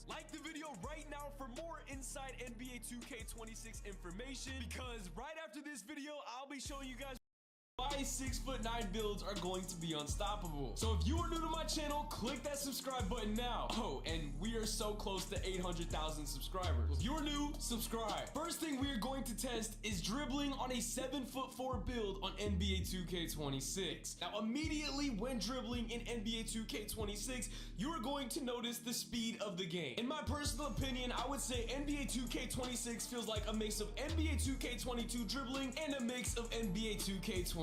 Like the video right now for more inside NBA 2K26 information, because right after this video, I'll be showing you guys why 6'9" builds are going to be unstoppable. So if you are new to my channel, click that subscribe button now. Oh, and we are so close to 800,000 subscribers. If you are new, subscribe. First thing we are going to test is dribbling on a 7'4" build on NBA 2K26. Now, immediately when dribbling in NBA 2K26, you are going to notice the speed of the game. In my personal opinion, I would say NBA 2K26 feels like a mix of NBA 2K22 dribbling and a mix of NBA 2K23.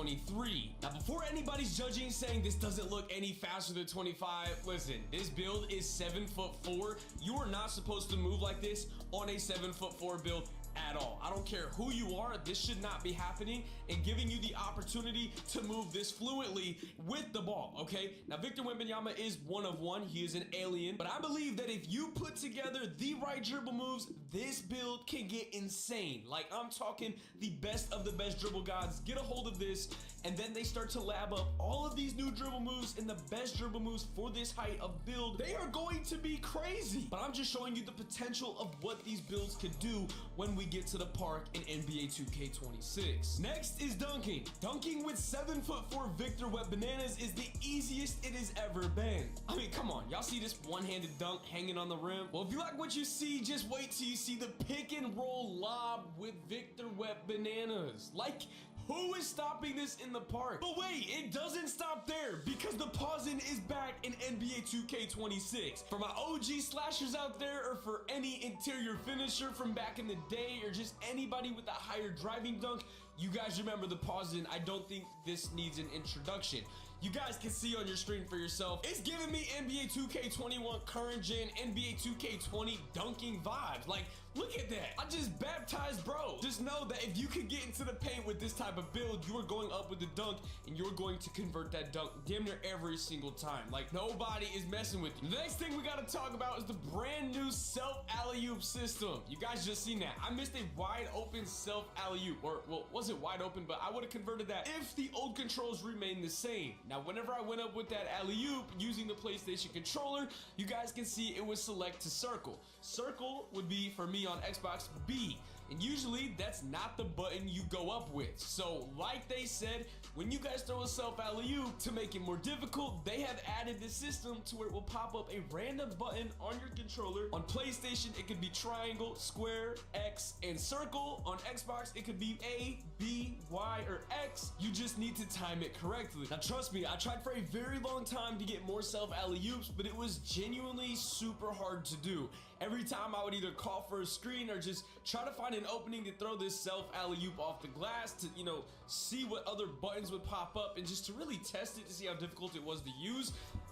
Now, before anybody's judging saying this doesn't look any faster than 25, listen, this build is 7'4". You are not supposed to move like this on a 7'4" build at all. I don't care who you are, this should not be happening and giving you the opportunity to move this fluently with the ball, okay? Now, Victor Wembanyama is one of one. He is an alien, but I believe that if you put together the right dribble moves, this build can get insane. Like, I'm talking the best of the best dribble gods get a hold of this, and then they start to lab up all of these new dribble moves and the best dribble moves for this height of build. They are going to be crazy, but I'm just showing you the potential of what these builds could do when we get to the park in NBA 2K26. Next is dunking. Dunking with 7'4" Victor Wembanyama is the easiest it has ever been. I mean, come on, y'all see this one-handed dunk hanging on the rim? Well, if you like what you see, just wait till you see the pick and roll lob with Victor Wembanyama. Like, who is stopping this in the park? But wait, it doesn't stop there, because the pausing is back in NBA 2K26. For my OG slashers out there, or for any interior finisher from back in the day, or just anybody with a higher driving dunk, you guys remember the pausing. I don't think this needs an introduction. You guys can see on your screen for yourself. It's giving me NBA 2K21 current gen, NBA 2K20 dunking vibes. Like, look at that. I just baptized bro. Just know that if you can get into the paint with this type of build, you are going up with the dunk and you're going to convert that dunk damn near every single time. Like, nobody is messing with you. The next thing we got to talk about is the brand new self alley-oop system. You guys just seen that. I missed a wide open self alley-oop, or well, wasn't wide open, but I would have converted that if the old controls remained the same. Now, whenever I went up with that alley-oop using the PlayStation controller, you guys can see it was select to circle. Circle would be, for me on Xbox, B. And usually that's not the button you go up with. So like they said, when you guys throw a self alley-oop, to make it more difficult, they have added this system to where it will pop up a random button on your controller. On PlayStation, it could be triangle, square, X, and circle. On Xbox, it could be A, B, Y, or X. You just need to time it correctly. Now trust me, I tried for a very long time to get more self alley-oops, but it was genuinely super hard to do. Every time I would either call for a screen or just try to find an opening to throw this self alley-oop off the glass to, you know, see what other buttons would pop up and just to really test it to see how difficult it was to use,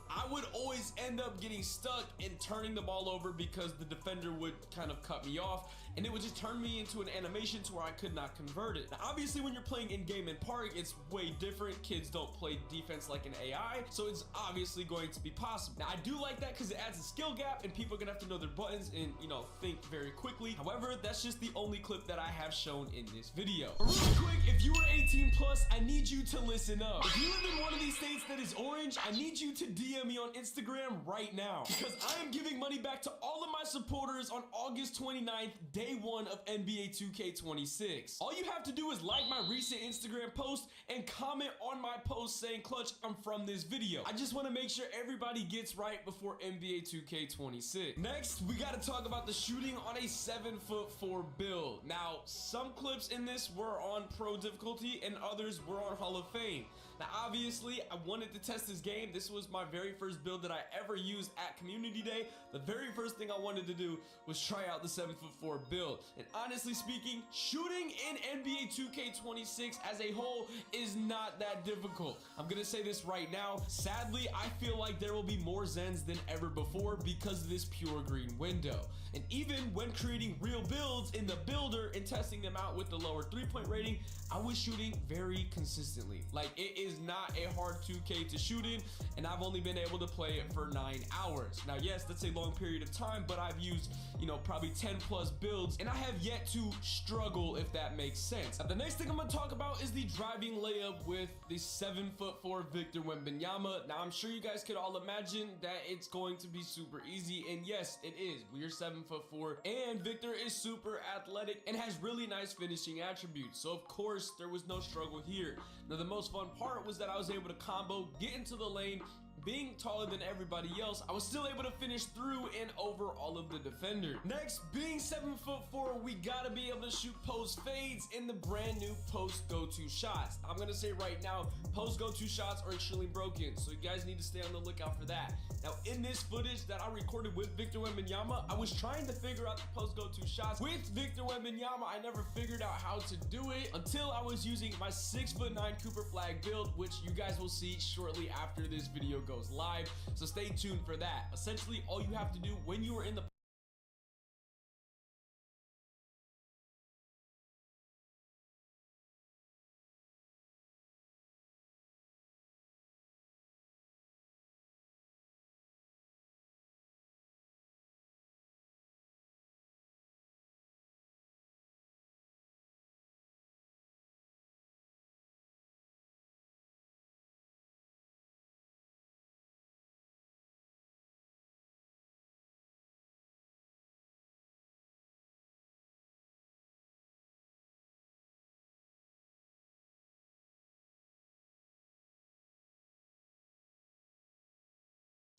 I would always end up getting stuck and turning the ball over because the defender would kind of cut me off, and it would just turn me into an animation to where I could not convert it. Now, obviously, when you're playing in-game in park, it's way different. Kids don't play defense like an AI, so it's obviously going to be possible. Now, I do like that because it adds a skill gap, and people are gonna have to know their buttons and, you know, think very quickly. However, that's just the only clip that I have shown in this video. But really quick, if you are 18 plus, I need you to listen up. If you live in one of these states that is orange, I need you to DM me on Instagram right now, because I am giving money back to all of my supporters on August 29th, day one of NBA 2K26. All you have to do is like my recent Instagram post and comment on my post saying, "Clutch, I'm from this video." I just want to make sure everybody gets right before NBA 2K26. Next, we got to talk about the shooting on a 7'4" build. Now, some clips in this were on pro difficulty and others were on Hall of Fame. Now, obviously, I wanted to test this game. This was my very first build that I ever used at Community Day. The very first thing I wanted to do was try out the 7'4" build. And honestly speaking, shooting in NBA 2K26 as a whole is not that difficult. I'm gonna say this right now. Sadly, I feel like there will be more Zens than ever before because of this pure green window. And even when creating real builds in the builder and testing them out with the lower 3-point rating, I was shooting very consistently. Like, it is not a hard 2K to shoot in, and I've only been able to play it for 9 hours. Now, yes, that's a long period of time, but I've used, you know, probably 10 plus builds, and I have yet to struggle, if that makes sense. Now, the next thing I'm gonna talk about is the driving layup with this 7'4" Victor Wembanyama. Now, I'm sure you guys could all imagine that it's going to be super easy, and yes, it is. We are 7'4", and Victor is super athletic and has really nice finishing attributes, so of course, there was no struggle here. Now, the most fun part was that I was able to combo, get into the lane. Being taller than everybody else, I was still able to finish through and over all of the defenders. Next, being 7'4", we gotta be able to shoot post fades in the brand new post go-to shots. I'm gonna say right now, post go-to shots are extremely broken, so you guys need to stay on the lookout for that. Now, in this footage that I recorded with Victor Wembanyama, I was trying to figure out the post go-to shots with Victor Wembanyama. I never figured out how to do it until I was using my 6'9" Cooper Flag build, which you guys will see shortly after this video goes live, so stay tuned for that. Essentially, all you have to do when you are in the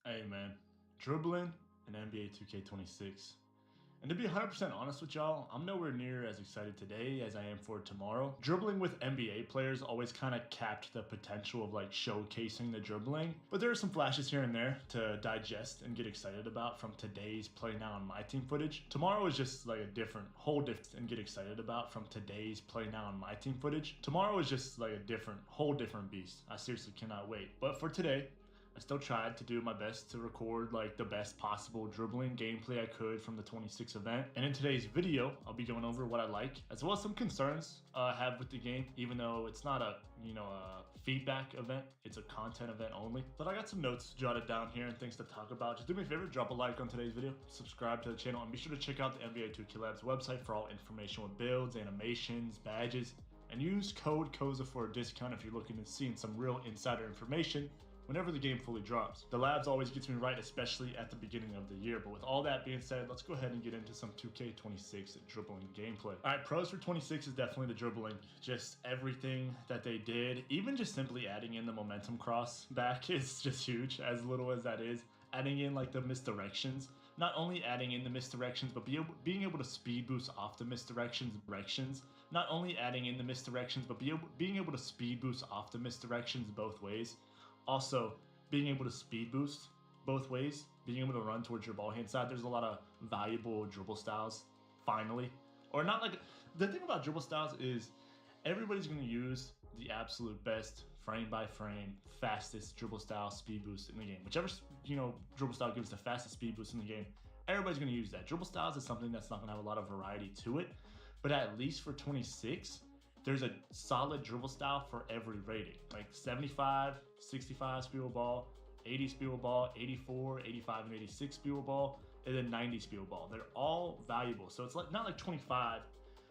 Hey man, dribbling in NBA 2K26. And to be 100% honest with y'all, I'm nowhere near as excited today as I am for tomorrow. Dribbling with NBA players always kind of capped the potential of like showcasing the dribbling, but there are some flashes here and there to digest and get excited about from today's Play Now on My Team footage. Tomorrow is just like a whole different and get excited about from today's Play Now on My Team footage. Tomorrow is just like a whole different beast. I seriously cannot wait. But for today, I still tried to do my best to record like the best possible dribbling gameplay I could from the 26 event. And in today's video, I'll be going over what I like, as well as some concerns I have with the game, even though it's not a, a feedback event, it's a content event only. But I got some notes jotted down here and things to talk about. Just do me a favor, drop a like on today's video, subscribe to the channel, and be sure to check out the NBA 2K Labs website for all information with builds, animations, badges, and use code KOZA for a discount if you're looking to see some real insider information whenever the game fully drops. The labs always gets me right, especially at the beginning of the year. But with all that being said, let's go ahead and get into some 2K26 dribbling gameplay. All right, pros for 26 is definitely the dribbling. Just everything that they did, even just simply adding in the momentum cross back is just huge, as little as that is. Adding in like the misdirections. Not only adding in the misdirections, but being able to speed boost off the misdirections. Not only adding in the misdirections, but being able to speed boost off the misdirections both ways. Also, being able to speed boost both ways, being able to run towards your ball hand side. There's a lot of valuable dribble styles, finally. Or not like, the thing about dribble styles is everybody's going to use the absolute best frame by frame, fastest dribble style speed boost in the game. Whichever, dribble style gives the fastest speed boost in the game, everybody's going to use that. Dribble styles is something that's not going to have a lot of variety to it, but at least for 26, there's a solid dribble style for every rating, like 75, 65 speedball ball, 80 speedball ball, 84, 85, and 86 speedball ball, and then 90 speedball ball. They're all valuable. So it's like not like 25,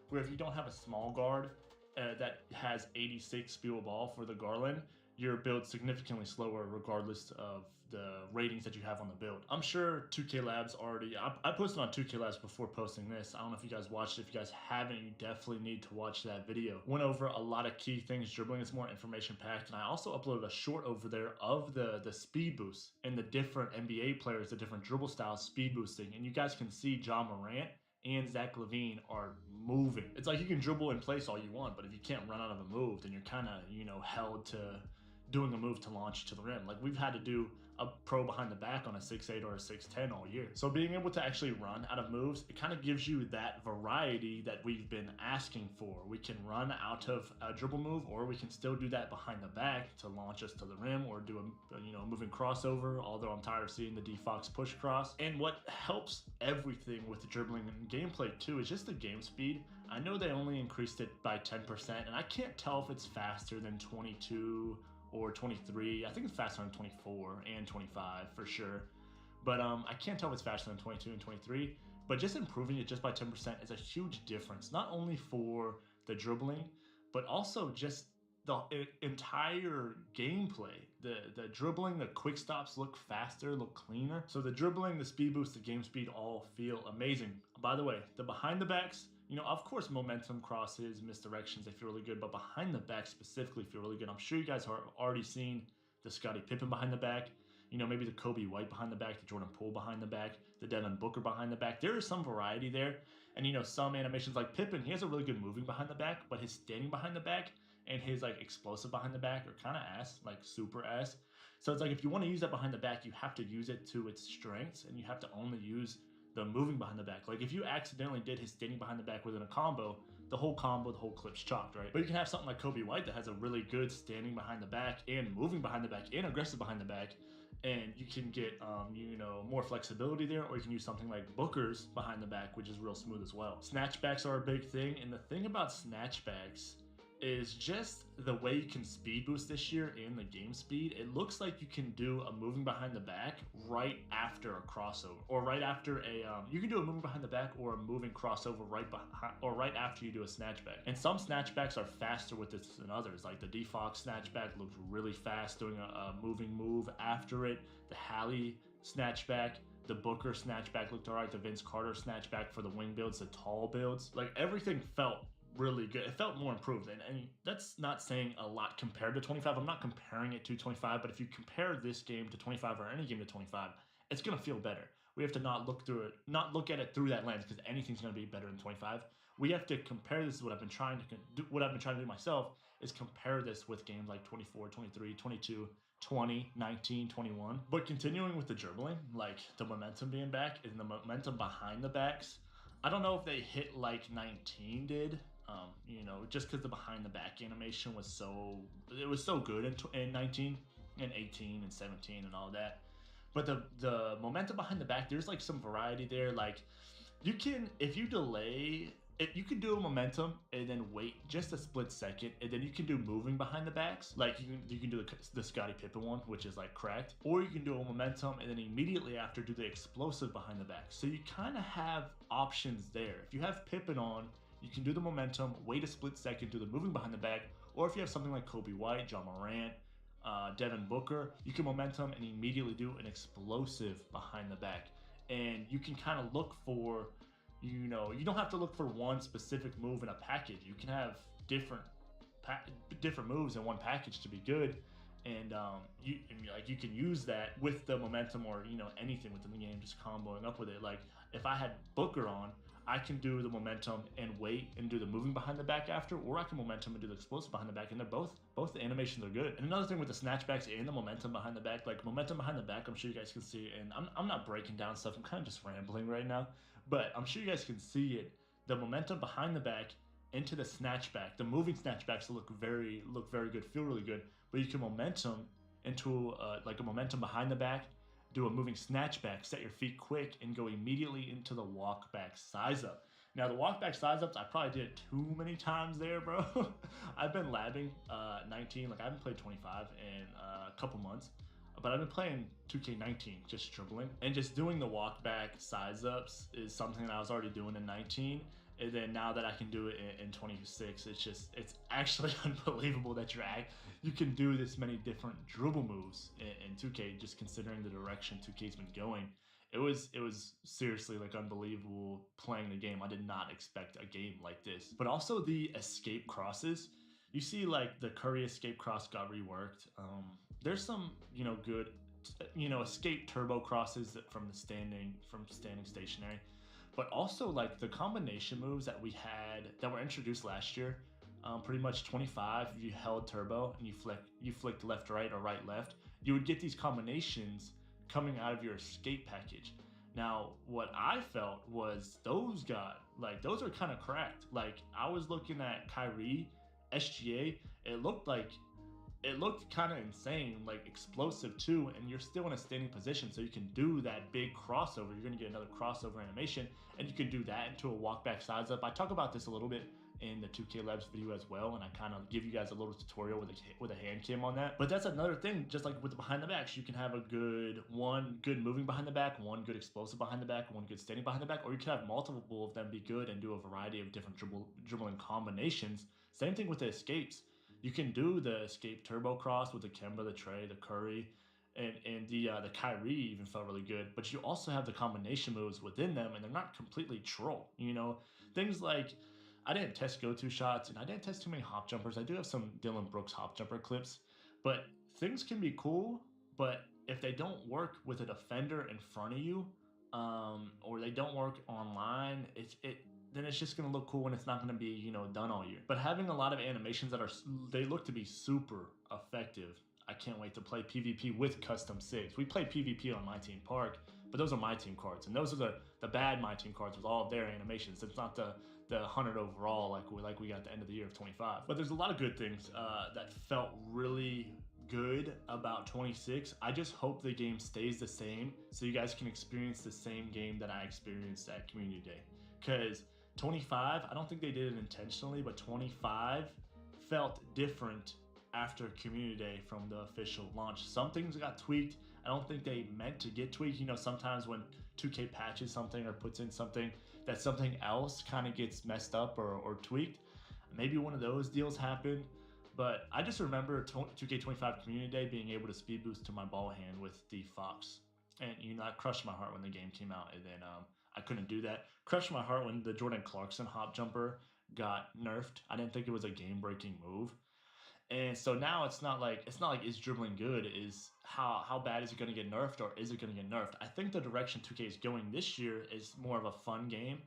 where if you don't have a small guard that has 86 speedball ball for the Garland, your build's significantly slower regardless of the ratings that you have on the build. I'm sure 2K Labs already, I posted on 2K Labs before posting this. I don't know if you guys watched it. If you guys haven't, you definitely need to watch that video. Went over a lot of key things. Dribbling is more information packed, and I also uploaded a short over there of the speed boost and the different NBA players, the different dribble styles speed boosting, and you guys can see Ja Morant and Zach LaVine are moving. It's like you can dribble in place all you want, but if you can't run out of a move, then you're kind of, held to doing a move to launch to the rim. Like we've had to do a pro behind the back on a 6'8" or a 6'10" all year. So being able to actually run out of moves, it kind of gives you that variety that we've been asking for. We can run out of a dribble move, or we can still do that behind the back to launch us to the rim, or do a moving crossover, although I'm tired of seeing the D-Fox push cross. And what helps everything with the dribbling and gameplay too is just the game speed. I know they only increased it by 10%, and I can't tell if it's faster than 22 or 23. I think it's faster than 24 and 25 for sure. But I can't tell if it's faster than 22 and 23. But just improving it just by 10% is a huge difference, not only for the dribbling, but also just entire gameplay, the dribbling, the quick stops look faster, look cleaner. So the dribbling, the speed boost, the game speed all feel amazing. By the way, the behind the backs, you know, of course, momentum crosses, misdirections, they feel really good, but behind the back specifically feel really good. I'm sure you guys have already seen the Scottie Pippen behind the back, you know, maybe the Kobe White behind the back, the Jordan Poole behind the back, the Devin Booker behind the back. There is some variety there. And, you know, some animations like Pippen, he has a really good moving behind the back, but his standing behind the back and his like explosive behind the back are kind of ass, like super ass. So it's like if you want to use that behind the back, you have to use it to its strengths and you have to only use the moving behind the back. Like if you accidentally did his standing behind the back within a combo, the whole clip's chopped, right? But you can have something like Kobe White that has a really good standing behind the back and moving behind the back and aggressive behind the back, and you can get you know, more flexibility there, or you can use something like Booker's behind the back, which is real smooth as well. Snatchbacks are a big thing, and the thing about snatchbacks is just the way you can speed boost this year in the game speed. It looks like you can do a moving behind the back right after a crossover, or right after a you can do a moving behind the back or a moving crossover right behind, or right after you do a snatchback. And some snatchbacks are faster with this than others. Like the Defox snatchback looked really fast doing a moving move after it. The Hallie snatchback, the Booker snatchback looked alright. The Vince Carter snatchback for the wing builds, the tall builds, like everything felt really good. It felt more improved, and that's not saying a lot compared to 25. I'm not comparing it to 25, but if you compare this game to 25 or any game to 25, it's gonna feel better. We have to not look at it through that lens, because anything's gonna be better than 25. We have to compare this. Is what I've been trying to do. What I've been trying to do myself is compare this with games like 24, 23, 22, 20, 19, 21. But continuing with the dribbling, like the momentum being back and the momentum behind the backs, I don't know if they hit like 19 did. You know, just because the behind the back animation was so good in 19 and 18 and 17 and all that. But the momentum behind the back, there's like some variety there. Like you can, if you delay it, you can do a momentum and then wait just a split second, and then you can do moving behind the backs. Like you can do the Scottie Pippen one, which is like cracked, or you can do a momentum and then immediately after do the explosive behind the back. So you kind of have options there. If you have Pippen on, you can do the momentum, wait a split second, do the moving behind the back. Or if you have something like Kobe White, John Morant, Devin Booker, you can momentum and immediately do an explosive behind the back. And you can kind of look for, you know, you don't have to look for one specific move in a package. You can have different moves in one package to be good. And you can use that with the momentum, or you know, anything within the game, just comboing up with it. Like if I had Booker on, I can do the momentum and wait and do the moving behind the back after, or I can momentum and do the explosive behind the back, and they're both the animations are good. And another thing with the snatchbacks and the momentum behind the back, like momentum behind the back, I'm sure you guys can see, and I'm not breaking down stuff, I'm kind of just rambling right now, but I'm sure you guys can see it. The momentum behind the back into the snatchback, the moving snatchbacks look very good, feel really good, but you can momentum into like a momentum behind the back, do a moving snatchback, set your feet quick, and go immediately into the walk back size up. Now the walk back size ups, I probably did it too many times there, bro. I've been labbing 19, like I haven't played 25 in a couple months, but I've been playing 2K19, just dribbling, and just doing the walk back size ups is something that I was already doing in 19. And then now that I can do it in 26, it's actually unbelievable that you can do this many different dribble moves in 2K, just considering the direction 2K's been going. It was seriously like unbelievable playing the game. I did not expect a game like this. But also the escape crosses. You see like the Curry escape cross got reworked. There's some, you know, good, you know, escape turbo crosses from standing stationary. But also like the combination moves that we had that were introduced last year, pretty much 25, if you held turbo and you flicked left right or right left, you would get these combinations coming out of your escape package. Now what I felt was those are kind of cracked. Like I was looking at Kyrie SGA, it looked kind of insane, like explosive too, and you're still in a standing position, so you can do that big crossover. You're gonna get another crossover animation, and you can do that into a walk back size up. I talk about this a little bit in the 2K Labs video as well, and I kind of give you guys a little tutorial with a hand cam on that. But that's another thing, just like with the behind the backs, you can have one good moving behind the back, one good explosive behind the back, one good standing behind the back, or you can have multiple of them be good and do a variety of different dribbling combinations. Same thing with the escapes. You can do the escape turbo cross with the Kemba, the Trey, the Curry, and the Kyrie even felt really good. But you also have the combination moves within them, and they're not completely troll. You know, things like I didn't test go-to shots, and I didn't test too many hop jumpers. I do have some Dylan Brooks hop jumper clips, but things can be cool. But if they don't work with a defender in front of you, or they don't work online, then it's just gonna look cool and it's not gonna be, you know, done all year. But having a lot of animations that they look to be super effective. I can't wait to play PvP with Custom Sigs. We play PvP on My Team Park, but those are My Team cards, and those are the bad My Team cards with all of their animations. It's not the 100 overall like we got at the end of the year of 25. But there's a lot of good things that felt really good about 26. I just hope the game stays the same so you guys can experience the same game that I experienced at Community Day. Because 25, I don't think they did it intentionally, but 25 felt different after Community Day from the official launch. Some things got tweaked. I don't think they meant to get tweaked. You know, sometimes when 2K patches something or puts in something, that something else kind of gets messed up or tweaked. Maybe one of those deals happened. But I just remember 2K25 Community Day being able to speed boost to my ball hand with the Fox. And, you know, that crushed my heart when the game came out. And then I couldn't do that. Crushed my heart when the Jordan Clarkson hop jumper got nerfed. I didn't think it was a game-breaking move. And so now it's not like is dribbling good, is how bad is it going to get nerfed, or is it going to get nerfed? I think the direction 2K is going this year is more of a fun game,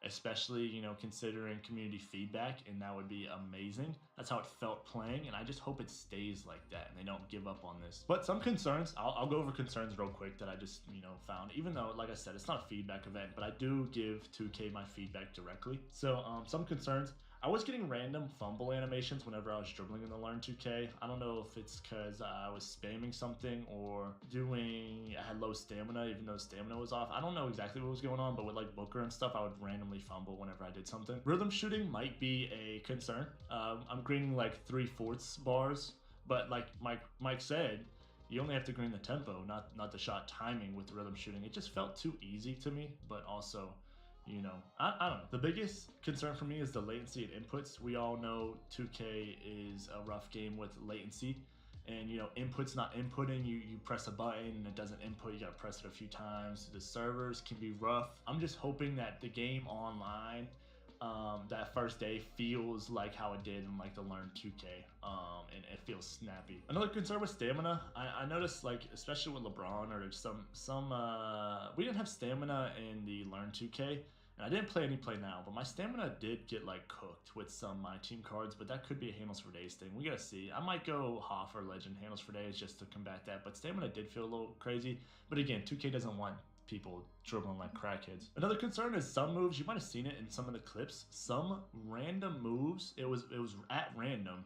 especially, you know, considering community feedback, and that would be amazing. That's how it felt playing, and I just hope it stays like that and they don't give up on this. But some concerns, I'll go over concerns real quick that I just, you know, found, even though, like I said, it's not a feedback event, but I do give 2K my feedback directly. So some concerns. I was getting random fumble animations whenever I was dribbling in the Learn 2K. I don't know if it's because I was spamming something or I had low stamina, even though stamina was off. I don't know exactly what was going on, but with like Booker and stuff, I would randomly fumble whenever I did something. Rhythm shooting might be a concern. I'm greening like 3/4 bars, but like Mike said, you only have to green the tempo, not the shot timing with the rhythm shooting. It just felt too easy to me, but also, you know, I don't know. The biggest concern for me is the latency and inputs. We all know 2K is a rough game with latency, and, you know, input's not inputting. You press a button and it doesn't input. You gotta press it a few times. The servers can be rough. I'm just hoping that the game online, that first day feels like how it did in like the Learn 2K, and it feels snappy. Another concern with stamina, I noticed, like, especially with LeBron or some we didn't have stamina in the Learn 2K. And I didn't play any play now, but my stamina did get like cooked with some My Team cards, but that could be a handles for days thing. We gotta see. I might go Hoff or Legend handles for days just to combat that, but stamina did feel a little crazy. But again, 2K doesn't want people dribbling like crackheads. Another concern is some moves. You might have seen it in some of the clips. Some random moves, it was at random.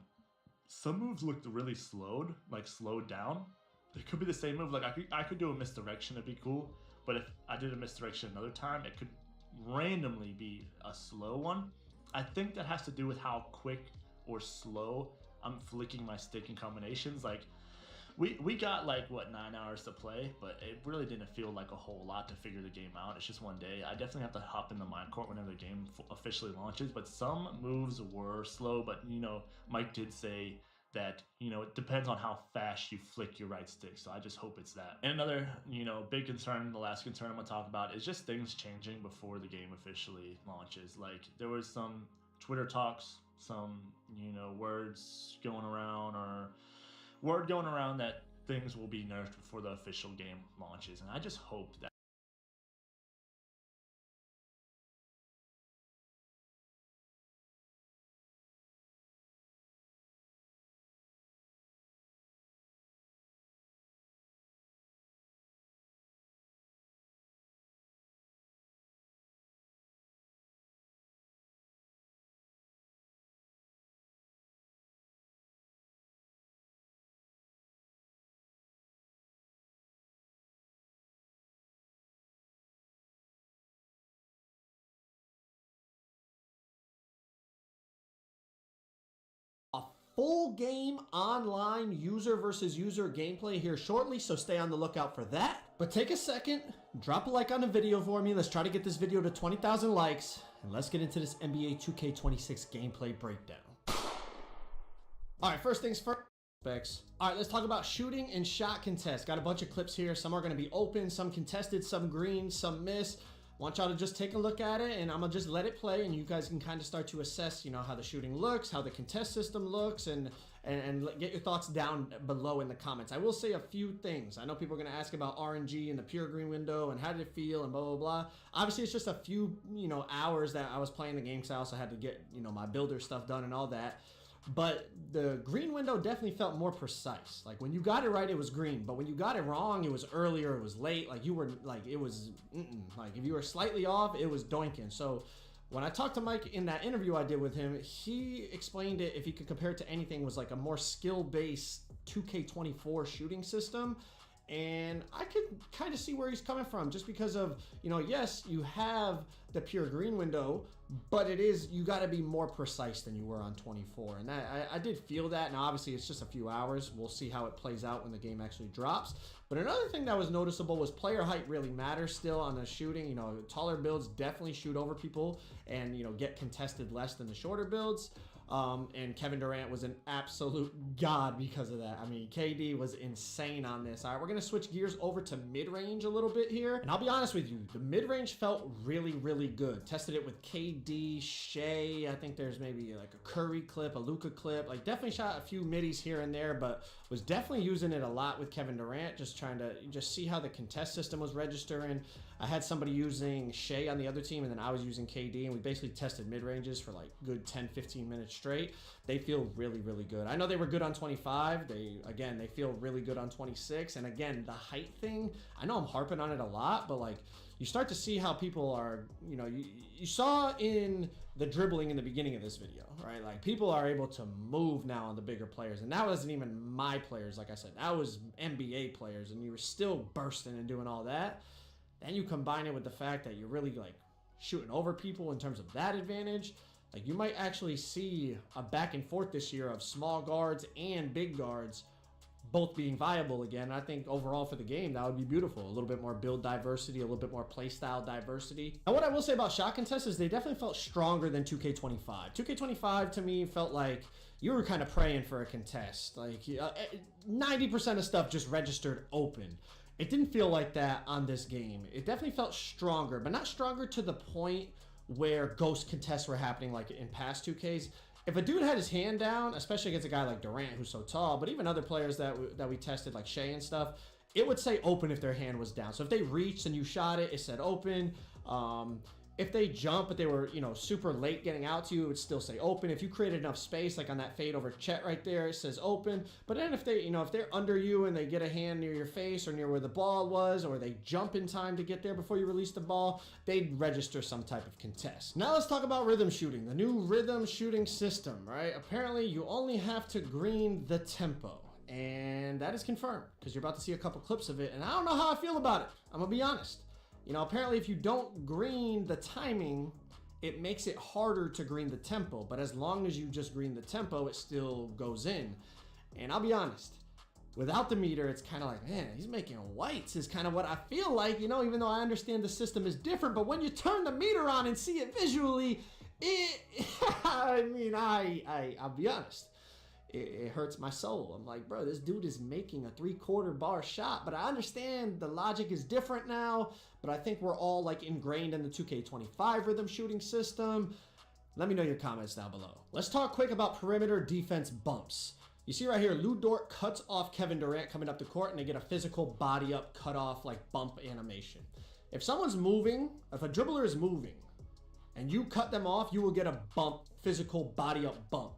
Some moves looked really slowed down. It could be the same move. Like I could do a misdirection, it'd be cool. But if I did a misdirection another time, it could randomly be a slow one. I think that has to do with how quick or slow I'm flicking my stick in combinations. Like we got like what 9 hours to play, but it really didn't feel like a whole lot to figure the game out. It's just one day. I definitely have to hop in the Minecourt whenever the game officially launches, but some moves were slow. But, you know, Mike did say that, you know, it depends on how fast you flick your right stick. So I just hope it's that. And another, you know, big concern, the last concern I'm gonna talk about, is just things changing before the game officially launches. Like, there was some Twitter talks, some, you know, word going around that things will be nerfed before the official game launches. And I just hope that full game online user versus user gameplay here shortly, so stay on the lookout for that. But take a second, drop a like on the video for me. Let's try to get this video to 20,000 likes, and let's get into this NBA 2K26 gameplay breakdown. All right, first things first. All right, let's talk about shooting and shot contest. Got a bunch of clips here. Some are going to be open, some contested, some green, some miss. Want y'all to just take a look at it, and I'm gonna just let it play, and you guys can kind of start to assess, you know, how the shooting looks, how the contest system looks, and get your thoughts down below in the comments. I will say a few things. I know people are gonna ask about RNG and the pure green window and how did it feel and blah blah blah. Obviously, it's just a few, you know, hours that I was playing the game, because I also had to get, you know, my builder stuff done and all that. But the green window definitely felt more precise. Like when you got it right, it was green. But when you got it wrong, it was earlier, it was late. Like you were like, it was, like if you were slightly off, it was doinking. So when I talked to Mike in that interview I did with him, he explained it, if he could compare it to anything, was like a more skill-based 2K24 shooting system. And I could kind of see where he's coming from, just because of, you know, yes, you have the pure green window, but it is, you got to be more precise than you were on 24. And I did feel that. Now, obviously, it's just a few hours. We'll see how it plays out when the game actually drops. But another thing that was noticeable was player height really matters still on the shooting. You know, taller builds definitely shoot over people and, you know, get contested less than the shorter builds. And Kevin Durant was an absolute god because of that. I mean, KD was insane on this. All right, we're going to switch gears over to mid-range a little bit here. And I'll be honest with you, the mid-range felt really, really good. Tested it with KD, Shea. I think there's maybe like a Curry clip, a Luka clip. Like definitely shot a few middies here and there, but was definitely using it a lot with Kevin Durant, just trying to just see how the contest system was registering. I had somebody using Shea on the other team, and then I was using KD, and we basically tested mid-ranges for like good 10-15 minutes straight. They feel really, really good. I know they were good on 25. They feel really good on 26. And again, the height thing, I know I'm harping on it a lot, but like you start to see how people are, you know, you saw in the dribbling in the beginning of this video, right? Like people are able to move now on the bigger players, and that wasn't even my players. Like I said, that was NBA players, and you were still bursting and doing all that. Then you combine it with the fact that you're really like shooting over people in terms of that advantage. Like you might actually see a back and forth this year of small guards and big guards both being viable again. And I think overall for the game, that would be beautiful. A little bit more build diversity, a little bit more play style diversity. And what I will say about shot contests is they definitely felt stronger than 2K25. 2K25 to me felt like you were kind of praying for a contest. Like 90% of stuff just registered open. It didn't feel like that on this game. It definitely felt stronger, but not stronger to the point where ghost contests were happening like in past 2Ks. If a dude had his hand down, especially against a guy like Durant who's so tall, but even other players that we tested like Shea and stuff, it would say open if their hand was down. So if they reached and you shot it, it said open. If they jump, but they were, you know, super late getting out to you, it would still say open. If you created enough space, like on that fade over Chet right there, it says open. But then if they, you know, if they're under you and they get a hand near your face or near where the ball was, or they jump in time to get there before you release the ball, they'd register some type of contest. Now let's talk about rhythm shooting, the new rhythm shooting system, right? Apparently you only have to green the tempo. And that is confirmed because you're about to see a couple clips of it. And I don't know how I feel about it. I'm gonna be honest. You know, apparently if you don't green the timing, it makes it harder to green the tempo. But as long as you just green the tempo, it still goes in. And I'll be honest, without the meter, it's kind of like, man, he's making whites is kind of what I feel like, you know, even though I understand the system is different. But when you turn the meter on and see it visually, I mean, I'll be honest. It hurts my soul. I'm like, bro, this dude is making a 3/4 bar shot, but I understand the logic is different now, but I think we're all like ingrained in the 2K25 rhythm shooting system. Let me know your comments down below. Let's talk quick about perimeter defense bumps. You see right here, Lu Dort cuts off Kevin Durant coming up the court, and they get a physical body up cut off like bump animation. If someone's moving, if a dribbler is moving and you cut them off, you will get a bump, physical body up bump.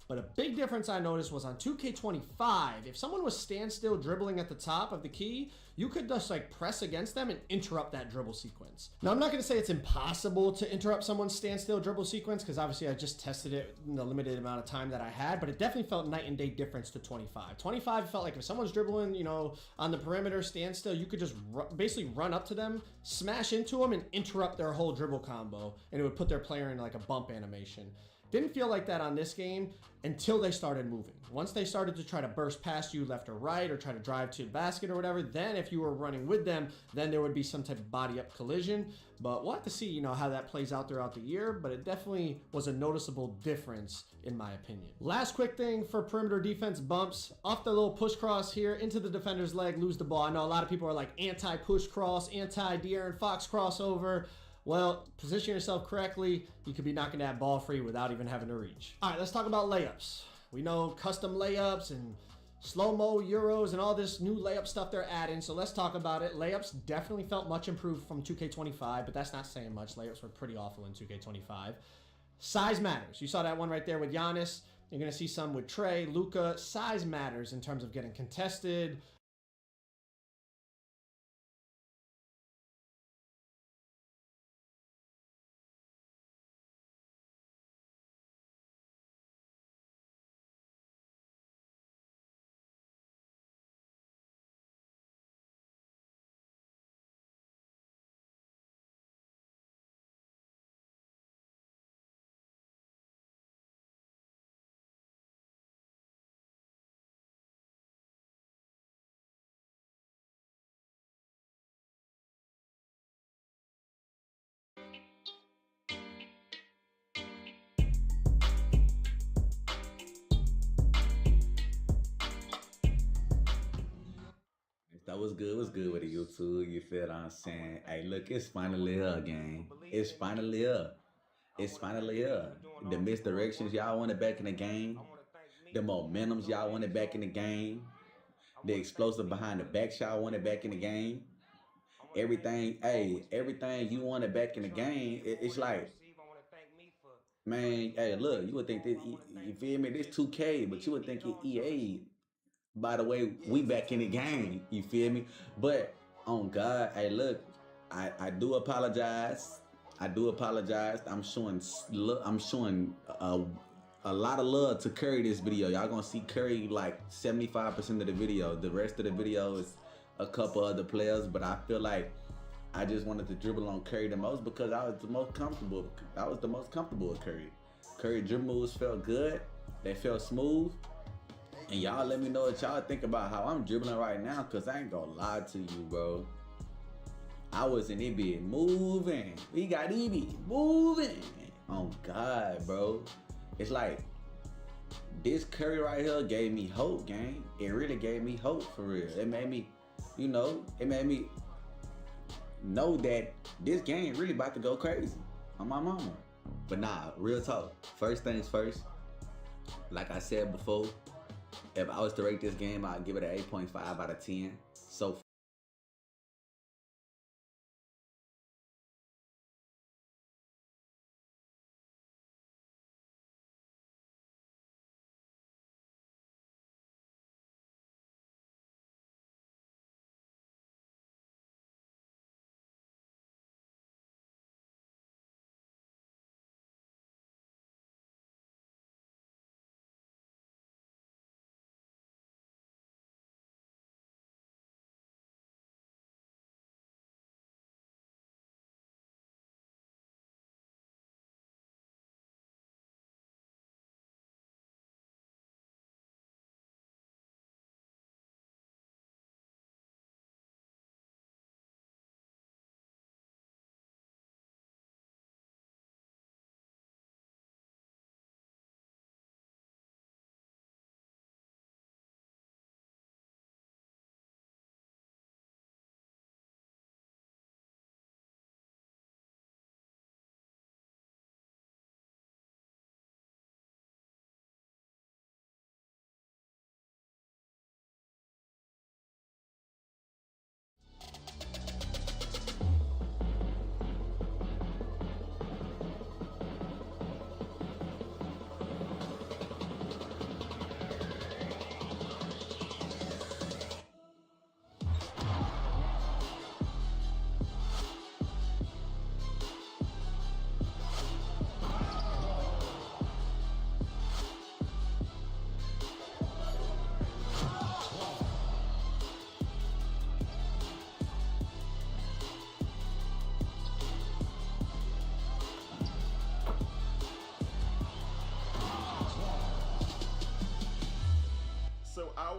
But a big difference I noticed was on 2K25, if someone was standstill dribbling at the top of the key, you could just like press against them and interrupt that dribble sequence. Now, I'm not going to say it's impossible to interrupt someone's standstill dribble sequence, because obviously I just tested it in the limited amount of time that I had, but it definitely felt night and day difference to 25. 25 felt like if someone's dribbling, you know, on the perimeter standstill, you could just basically run up to them, smash into them, and interrupt their whole dribble combo, and it would put their player in like a bump animation. Didn't feel like that on this game until they started moving. Once they started to try to burst past you left or right or try to drive to the basket or whatever, then if you were running with them, then there would be some type of body up collision. But we'll have to see, you know, how that plays out throughout the year, but it definitely was a noticeable difference in my opinion. Last quick thing for perimeter defense bumps, off the little push cross here into the defender's leg, lose the ball. I know a lot of people are like anti-push cross, anti-De'Aaron Fox crossover. Well, position yourself correctly, you could be knocking that ball free without even having to reach. All right, let's talk about layups. We know custom layups and slow-mo Euros and all this new layup stuff they're adding, so let's talk about it. Layups definitely felt much improved from 2K25, but that's not saying much. Layups were pretty awful in 2K25. Size matters. You saw that one right there with Giannis. You're going to see some with Trey, Luka. Size matters in terms of getting contested. That was good. Was good with the YouTube. You feel what I'm saying? Hey, look, it's finally here, gang. It's finally here. It's finally here. The misdirections y'all wanted back in the game. The momentums y'all wanted back in the game. The explosive behind the back y'all wanted back in the game. Everything, hey, everything you wanted back in the game. It's like, man, hey, look, you would think this, you feel me? This 2K, but you would think it EA. By the way, we back in the game. You feel me? But on God, hey, look, I do apologize. I do apologize. I'm showing a lot of love to Curry this video. Y'all gonna see Curry like 75% of the video. The rest of the video is a couple other players, but I feel like I just wanted to dribble on Curry the most because I was the most comfortable. I was the most comfortable with Curry. Curry dribble moves felt good. They felt smooth. And y'all let me know what y'all think about how I'm dribbling right now, cause I ain't gonna lie to you, bro. I was in EB moving. We got EB moving. Oh God, bro. It's like this Curry right here gave me hope, gang. It really gave me hope for real. It made me, you know, it made me know that this game really about to go crazy on my mama. But nah, real talk. First things first. Like I said before, if I was to rate this game, I'd give it an 8.5 out of 10. So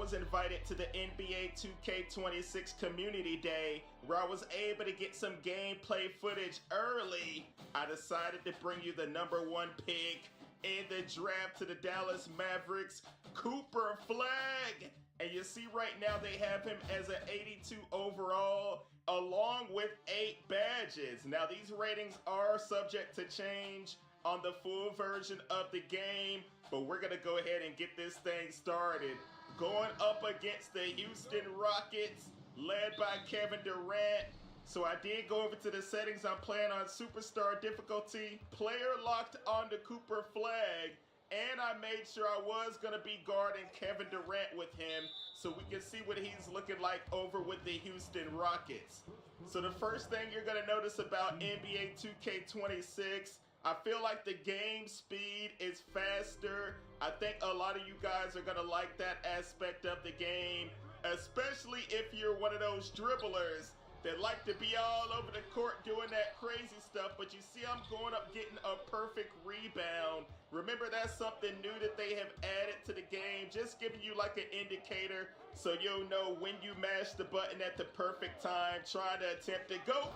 was invited to the NBA 2K26 Community Day, where I was able to get some gameplay footage early, I decided to bring you the #1 pick in the draft to the Dallas Mavericks, Cooper Flagg. And you see right now they have him as an 82 overall, along with 8 badges. Now these ratings are subject to change on the full version of the game, but we're gonna go ahead and get this thing started. Going up against the Houston Rockets, led by Kevin Durant. So I did go over to the settings. I'm playing on Superstar difficulty, player locked onto Cooper Flagg, and I made sure I was gonna be guarding Kevin Durant with him so we can see what he's looking like over with the Houston Rockets. So the first thing you're gonna notice about NBA 2K26, I feel like the game speed is faster. I think a lot of you guys are gonna like that aspect of the game, especially if you're one of those dribblers that like to be all over the court doing that crazy stuff, but you see I'm going up getting a perfect rebound. Remember, that's something new that they have added to the game, just giving you like an indicator so you'll know when you mash the button at the perfect time, trying to attempt to go,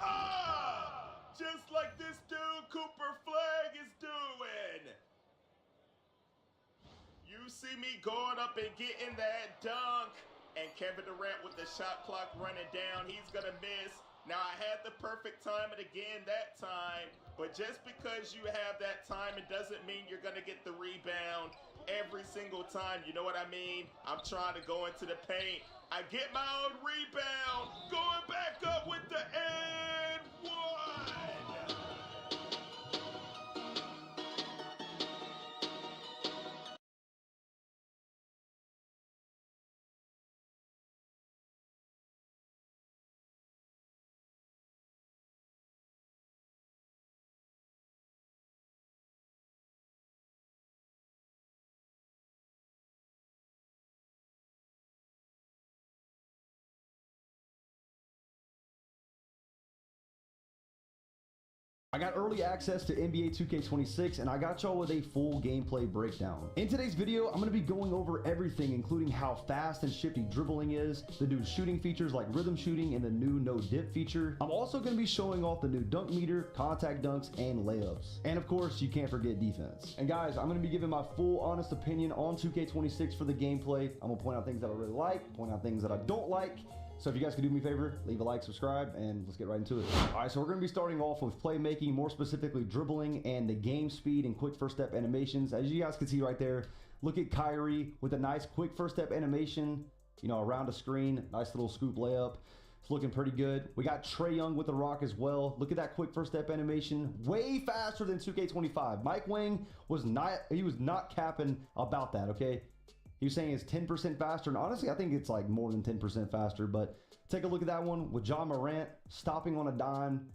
just like this dude Cooper Flagg is doing. You see me going up and getting that dunk, and Kevin Durant with the shot clock running down, he's gonna miss. Now I had the perfect timing again that time, but just because you have that time, it doesn't mean you're gonna get the rebound every single time. You know what I mean? I'm trying to go into the paint. I get my own rebound, going back up with the and one. I got early access to NBA 2K26 and I got y'all with a full gameplay breakdown. In today's video, I'm going to be going over everything, including how fast and shifty dribbling is, the new shooting features like rhythm shooting and the new no dip feature. I'm also going to be showing off the new dunk meter, contact dunks, and layups. And of course, you can't forget defense. And guys, I'm going to be giving my full honest opinion on 2K26 for the gameplay. I'm going to point out things that I really like, point out things that I don't like. So if you guys could do me a favor, leave a like, subscribe, and let's get right into it. All right, so we're going to be starting off with playmaking, more specifically dribbling and the game speed and quick first step animations. As you guys can see right there, look at Kyrie with a nice quick first step animation, you know, around a screen, nice little scoop layup. It's looking pretty good. We got Trae Young with the rock as well. Look at that quick first step animation, way faster than 2K25. Mike Wang was not capping about that, okay? He was saying it's 10% faster, and honestly, I think it's like more than 10% faster, but take a look at that one with John Morant stopping on a dime,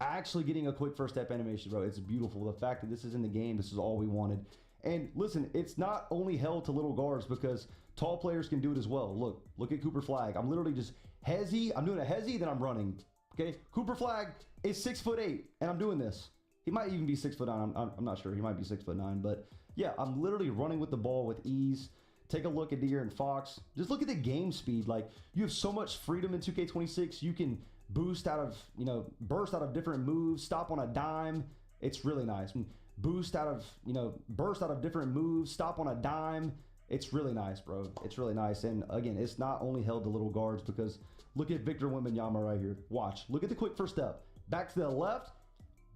actually getting a quick first step animation, bro. It's beautiful. The fact that this is in the game, this is all we wanted. And listen, it's not only held to little guards because tall players can do it as well. Look at Cooper Flagg. I'm literally just hezzy. I'm doing a hezzy, then I'm running, okay? Cooper Flagg is 6'8", and I'm doing this. He might even be 6'9". I'm not sure. He might be 6'9", but yeah, I'm literally running with the ball with ease. Take a look at De'Aaron Fox. Just look at the game speed. Like, you have so much freedom in 2K26. You can boost out of, you know, burst out of different moves, stop on a dime. It's really nice. Boost out of, you know, burst out of different moves, stop on a dime. It's really nice, bro. It's really nice. And again, it's not only held to little guards because look at Victor Wembanyama right here. Watch. Look at the quick first step. Back to the left,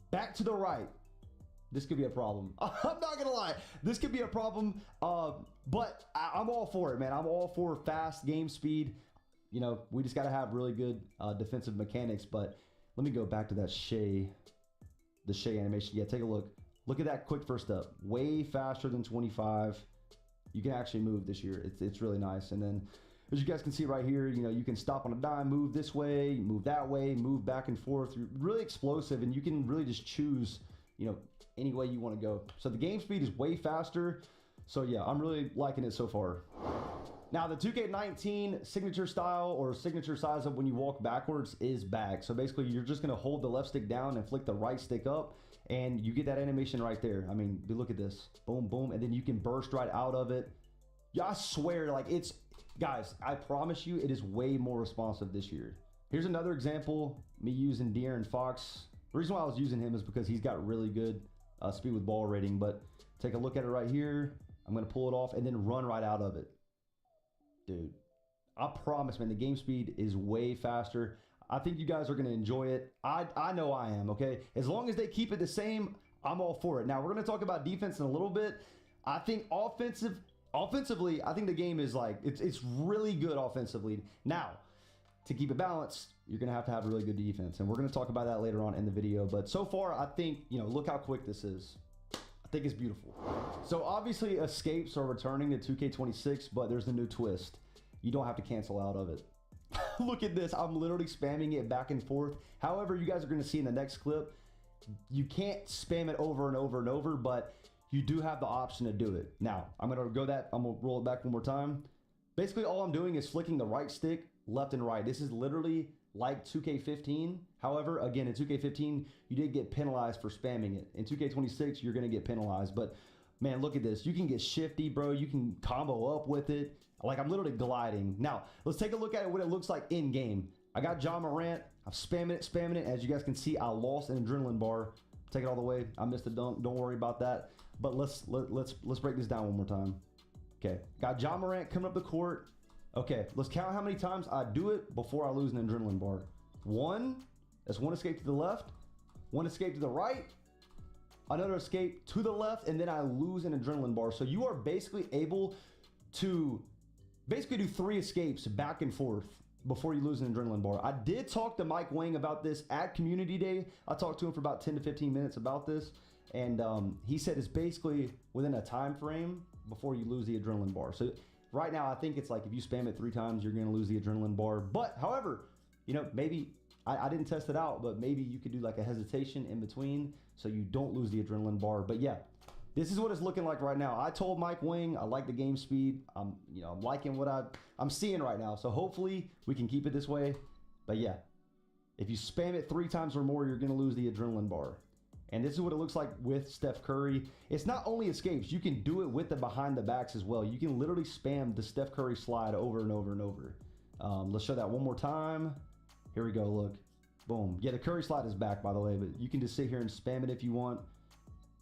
back to the right. This could be a problem. I'm not gonna lie, this could be a problem, but I'm all for it, man. I'm all for fast game speed. You know, we just gotta have really good defensive mechanics. But let me go back to that the Shea animation. Yeah, take a look. Look at that quick first step, way faster than 25. You can actually move this year. It's really nice. And then, as you guys can see right here, you know, you can stop on a dime, move this way, move that way, move back and forth. You're really explosive, and you can really just choose, you know, any way you want to go. So the game speed is way faster. So yeah, I'm really liking it so far. Now the 2K19 signature style or signature size up when you walk backwards is back. So basically you're just going to hold the left stick down and flick the right stick up and you get that animation right there. I mean, look at this. Boom, boom. And then you can burst right out of it. Yeah, I swear, like guys, I promise you it is way more responsive this year. Here's another example, me using De'Aaron Fox. The reason why I was using him is because he's got really good speed with ball rating, but take a look at it right here. I'm gonna pull it off and then run right out of it. Dude, I promise, man, the game speed is way faster. I think you guys are gonna enjoy it. I know I am, okay? As long as they keep it the same, I'm all for it. Now, we're gonna talk about defense in a little bit. I think offensively, I think the game is like, it's really good offensively. Now, to keep it balanced, you're gonna have to have really good defense, and we're gonna talk about that later on in the video. But so far, I think, you know, look how quick this is. I think it's beautiful. So obviously, escapes are returning to 2K26, but there's a new twist. You don't have to cancel out of it. Look at this. I'm literally spamming it back and forth. However, you guys are gonna see in the next clip, you can't spam it over and over and over, but you do have the option to do it. Now, I'm gonna roll it back one more time. Basically, all I'm doing is flicking the right stick left and right. This is literally like 2K15. However, again, in 2K15, you did get penalized for spamming it. In 2K26, you're gonna get penalized. But man, look at this. You can get shifty, bro. You can combo up with it. Like, I'm literally gliding. Now, let's take a look at it, what it looks like in game. I got Ja Morant. I'm spamming it. As you guys can see, I lost an adrenaline bar. Take it all the way. I missed a dunk. Don't worry about that. But let's break this down one more time. Okay, got Ja Morant coming up the court. Okay, let's count how many times I do it before I lose an adrenaline bar. One, that's one escape to the left, one escape to the right, another escape to the left, and then I lose an adrenaline bar. So you are basically able to do 3 escapes back and forth before you lose an adrenaline bar. I did talk to Mike Wang about this at Community Day. I talked to him for about 10 to 15 minutes about this, and he said it's basically within a time frame before you lose the adrenaline bar. So right now, I think it's like if you spam it 3 times, you're going to lose the adrenaline bar. But however, you know, maybe I didn't test it out, but maybe you could do like a hesitation in between so you don't lose the adrenaline bar. But yeah, this is what it's looking like right now. I told Mike Wing I like the game speed. I'm liking what I'm seeing right now. So hopefully we can keep it this way. But yeah, if you spam it 3 times or more, you're going to lose the adrenaline bar. And this is what it looks like with Steph Curry. It's not only escapes, you can do it with the behind the backs as well. You can literally spam the Steph Curry slide over and over and over. Let's show that one more time. Here we go, look. Boom. Yeah, the Curry slide is back, by the way, but you can just sit here and spam it if you want.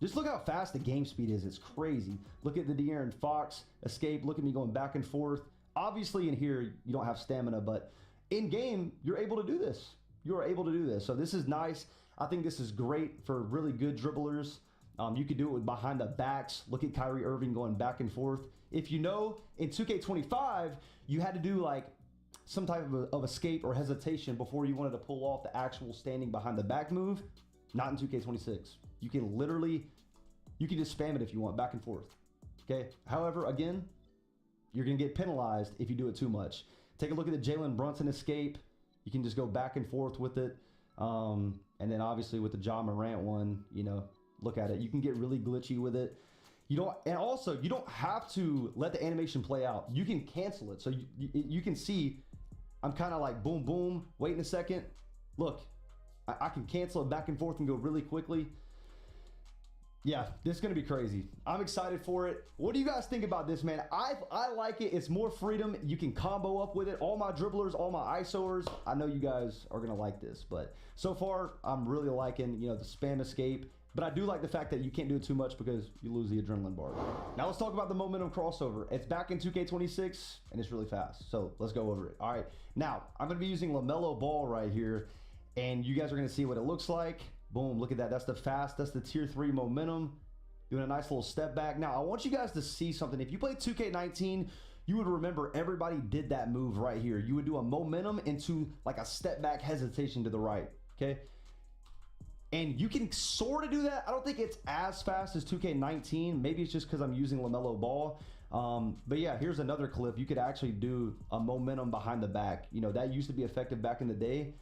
Just look how fast the game speed is. It's crazy. Look at the De'Aaron Fox escape. Look at me going back and forth. Obviously in here, you don't have stamina, but in game, you're able to do this. You are able to do this. So this is nice. I think this is great for really good dribblers. You could do it with behind the backs. Look at Kyrie Irving going back and forth. If you know, in 2K25, you had to do like some type of escape or hesitation before you wanted to pull off the actual standing behind the back move. Not in 2K26. You can literally, you can just spam it if you want, back and forth. Okay. However, again, you're going to get penalized if you do it too much. Take a look at the Jalen Brunson escape. You can just go back and forth with it. And then obviously with the Ja Morant one, you know, look at it. You can get really glitchy with it. You don't have to let the animation play out. You can cancel it. So you can see, I'm kind of like boom, boom, wait a second. Look, I can cancel it back and forth and go really quickly. Yeah, this is going to be crazy. I'm excited for it. What do you guys think about this, man? I like it. It's more freedom. You can combo up with it. All my dribblers, all my ISOers. I know you guys are going to like this, but so far I'm really liking, you know, the spam escape. But I do like the fact that you can't do it too much because you lose the adrenaline bar. Now let's talk about the momentum crossover. It's back in 2K26 and it's really fast. So let's go over it. All right. Now I'm going to be using LaMelo Ball right here and you guys are going to see what it looks like. Boom, look at that. That's the tier 3 momentum. Doing a nice little step back. Now, I want you guys to see something. If you played 2K19, you would remember everybody did that move right here. You would do a momentum into like a step back hesitation to the right, okay? And you can sort of do that. I don't think it's as fast as 2K19. Maybe it's just because I'm using LaMelo Ball. But yeah, here's another clip. You could actually do a momentum behind the back. You know, that used to be effective back in the day.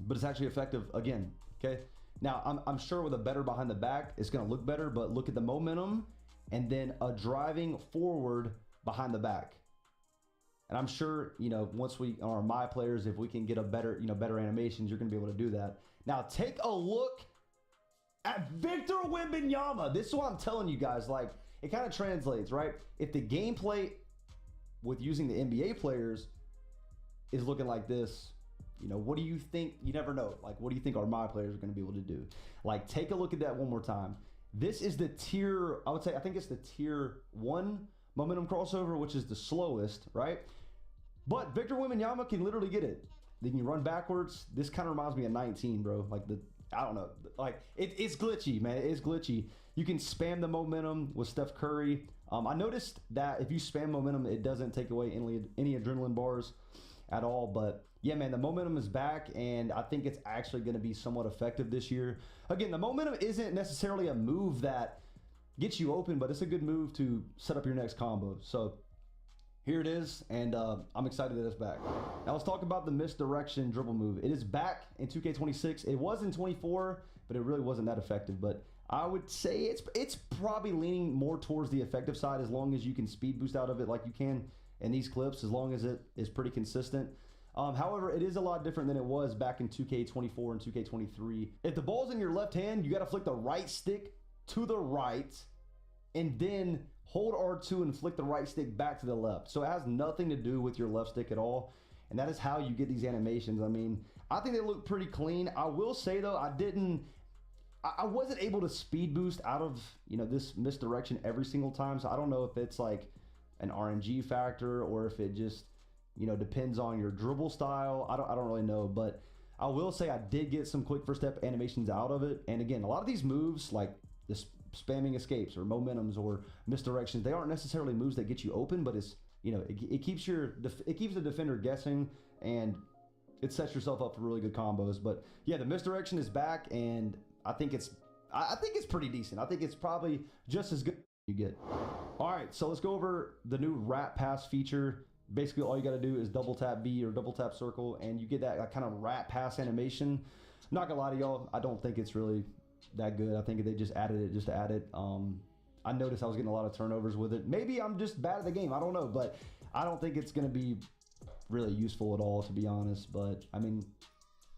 But it's actually effective again, okay? Now, I'm sure with a better behind the back, it's gonna look better, but look at the momentum and then a driving forward behind the back. And I'm sure, you know, once we, or my players, if we can get a better, you know, better animations, you're gonna be able to do that. Now, take a look at Victor Wembanyama. This is what I'm telling you guys, like, it kind of translates, right? If the gameplay with using the NBA players is looking like this. You know, what do you think? You never know. Like, what do you think our my players are going to be able to do? Like, take a look at that one more time. This is the tier, I would say, I think it's the tier 1 momentum crossover, which is the slowest, right? But Victor Wembanyama can literally get it. Then you run backwards. This kind of reminds me of 19, bro. Like, I don't know. Like, it's glitchy, man. It's glitchy. You can spam the momentum with Steph Curry. I noticed that if you spam momentum, it doesn't take away any adrenaline bars at all. But yeah, man, the momentum is back, and I think it's actually going to be somewhat effective this year. Again, the momentum isn't necessarily a move that gets you open, but it's a good move to set up your next combo. So here it is, and I'm excited that it's back. Now let's talk about the misdirection dribble move. It is back in 2K26. It was in 24, but it really wasn't that effective. But I would say it's probably leaning more towards the effective side, as long as you can speed boost out of it like you can in these clips, as long as it is pretty consistent. However, it is a lot different than it was back in 2K24 and 2K23. If the ball's in your left hand, you got to flick the right stick to the right and then hold R2 and flick the right stick back to the left. So it has nothing to do with your left stick at all. And that is how you get these animations. I mean, I think they look pretty clean. I will say though, I wasn't able to speed boost out of, you know, this misdirection every single time. So I don't know if it's like an RNG factor or if it just, you know, depends on your dribble style. I don't really know, but I will say I did get some quick first step animations out of it. And again, a lot of these moves, like this spamming escapes or momentums or misdirections, they aren't necessarily moves that get you open, but it's, you know, it keeps the defender guessing, and it sets yourself up for really good combos. But yeah, the misdirection is back, and I think it's pretty decent. I think it's probably just as good as you get. All right, so let's go over the new wrap pass feature. Basically, all you got to do is double tap B or double tap circle, and you get that kind of wrap pass animation. I'm not gonna lie to y'all, I don't think it's really that good. I think they just added it just to add it. I noticed I was getting a lot of turnovers with it. Maybe I'm just bad at the game, I don't know, but I don't think it's gonna be really useful at all, to be honest. But I mean,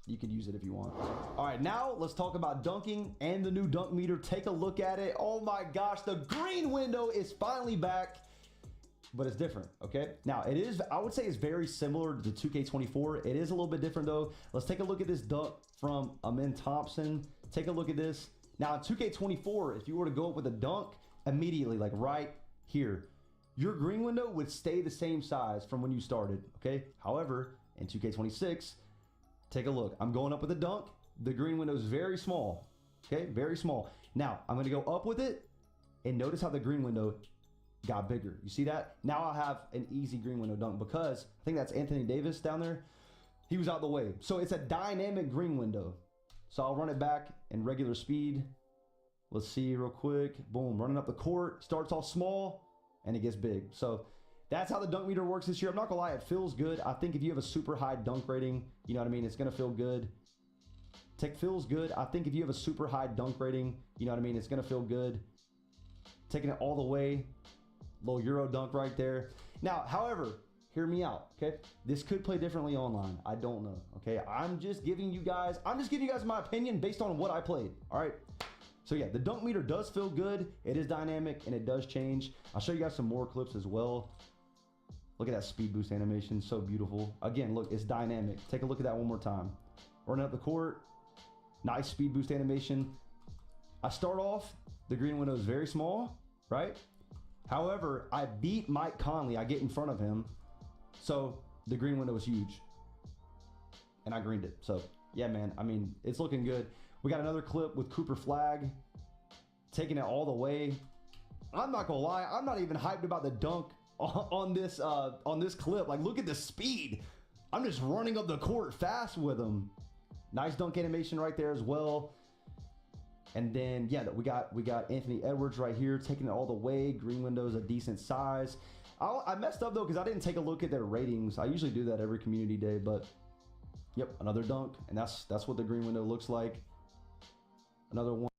you could use it if you want. All right, now let's talk about dunking and the new dunk meter. Take a look at it. Oh my gosh, the green window is finally back, but it's different, okay? Now, it is, I would say it's very similar to 2K24. It is a little bit different though. Let's take a look at this dunk from Amin Thompson. Take a look at this. Now, in 2K24, if you were to go up with a dunk immediately, like right here, your green window would stay the same size from when you started, okay? However, in 2K26, take a look. I'm going up with a dunk. The green window is very small, okay? Very small. Now, I'm gonna go up with it, and notice how the green window got bigger. You see that? Now I have an easy green window dunk because I think that's Anthony Davis down there. He was out the way. So it's a dynamic green window. So I'll run it back in regular speed. Let's see real quick. Boom, running up the court. Starts off small and it gets big. So that's how the dunk meter works this year. I'm not gonna lie, it feels good. I think if you have a super high dunk rating, you know what I mean, it's gonna feel good. Feels good. I think if you have a super high dunk rating, you know what I mean, it's gonna feel good. Taking it all the way. Little Euro dunk right there. Now, however, hear me out, okay? This could play differently online. I don't know, okay? I'm just giving you guys my opinion based on what I played, all right? So yeah, the dunk meter does feel good. It is dynamic and it does change. I'll show you guys some more clips as well. Look at that speed boost animation, so beautiful. Again, look, it's dynamic. Take a look at that one more time. Running up the court, nice speed boost animation. I start off, the green window is very small, right? However, I beat Mike Conley. I get in front of him. So the green window is huge. And I greened it. So yeah, man, I mean, it's looking good. We got another clip with Cooper Flag taking it all the way. I'm not gonna lie, I'm not even hyped about the dunk on this clip. Like, look at the speed. I'm just running up the court fast with him. Nice dunk animation right there as well. And then, yeah, we got Anthony Edwards right here taking it all the way. Green window's a decent size. I messed up, though, because I didn't take a look at their ratings. I usually do that every community day, but, yep, another dunk. And that's what the green window looks like. Another one.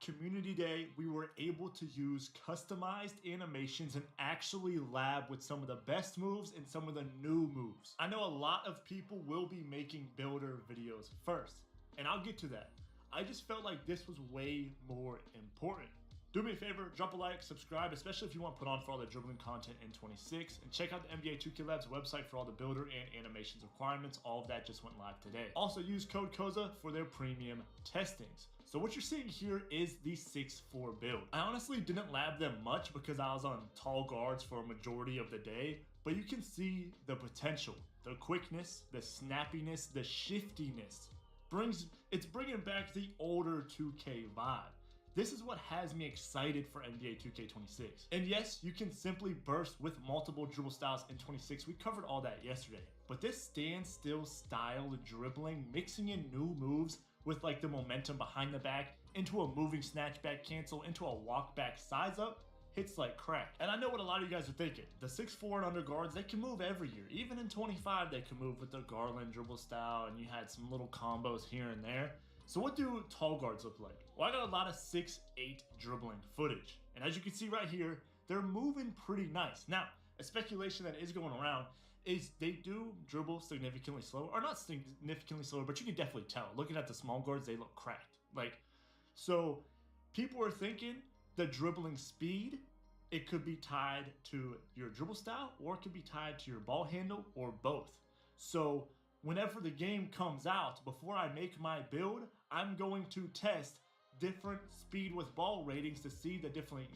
Community Day, we were able to use customized animations and actually lab with some of the best moves and some of the new moves. I know a lot of people will be making builder videos first, and I'll get to that. I just felt like this was way more important. Do me a favor, drop a like, subscribe, especially if you want to put on for all the dribbling content in 26, and check out the NBA 2K Labs website for all the builder and animations requirements. All of that just went live today. Also use code KOZA for their premium testings. So what you're seeing here is the 6'4" build. I honestly didn't lab them much because I was on tall guards for a majority of the day, but you can see the potential, the quickness, the snappiness, the shiftiness. It's bringing back the older 2K vibe. This is what has me excited for NBA 2K26. And yes, you can simply burst with multiple dribble styles in 26. We covered all that yesterday. But this standstill style of dribbling, mixing in new moves with like the momentum behind the back into a moving snatch back cancel, into a walk back size up, hits like crack. And I know what a lot of you guys are thinking. The 6'4" and under guards, they can move every year. Even in 25, they can move with the Garland dribble style, and you had some little combos here and there. So what do tall guards look like? Well, I got a lot of 6'8" dribbling footage. And as you can see right here, they're moving pretty nice. Now, a speculation that is going around is they do dribble significantly slower, or not significantly slower, but you can definitely tell. Looking at the small guards, they look cracked. So people are thinking the dribbling speed, it could be tied to your dribble style, or it could be tied to your ball handle, or both. So whenever the game comes out, before I make my build, I'm going to test different speed with ball ratings to see the different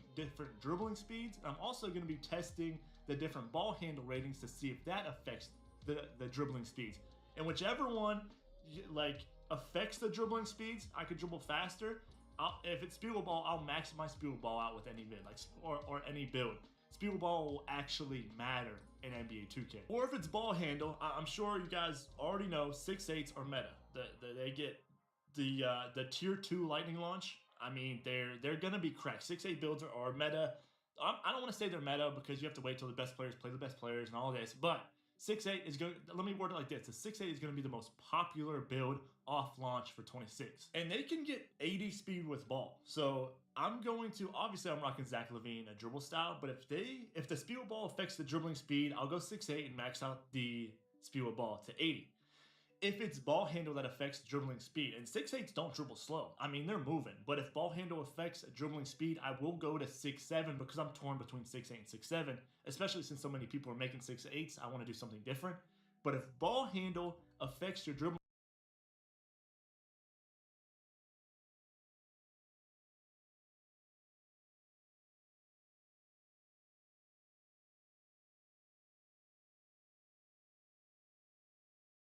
dribbling speeds. I'm also going to be testing the different ball handle ratings to see if that affects the dribbling speeds. And whichever one affects the dribbling speeds, I could dribble faster. If it's speedable ball, I'll max my speedable ball out with any vid, or any build. Speedable ball will actually matter in NBA 2K. Or if it's ball handle, I'm sure you guys already know 6'8s are meta. They get the tier 2 lightning launch. I mean, they're gonna be cracked. 6'8 builds are meta. I don't want to say they're meta because you have to wait till the best players play the best players and all this, but 6'8 is going to, let me word it like this, the 6'8 is going to be the most popular build off launch for 26. And they can get 80 speed with ball. So I'm going to, obviously I'm rocking Zach LaVine, a dribble style, but if the speed with ball affects the dribbling speed, I'll go 6'8 and max out the speed with ball to 80. If it's ball handle that affects dribbling speed, and 6'8s don't dribble slow. I mean, they're moving, but if ball handle affects dribbling speed, I will go to 6'7 because I'm torn between 6'8 and 6'7, especially since so many people are making 6'8s. I want to do something different. But if ball handle affects your dribbling,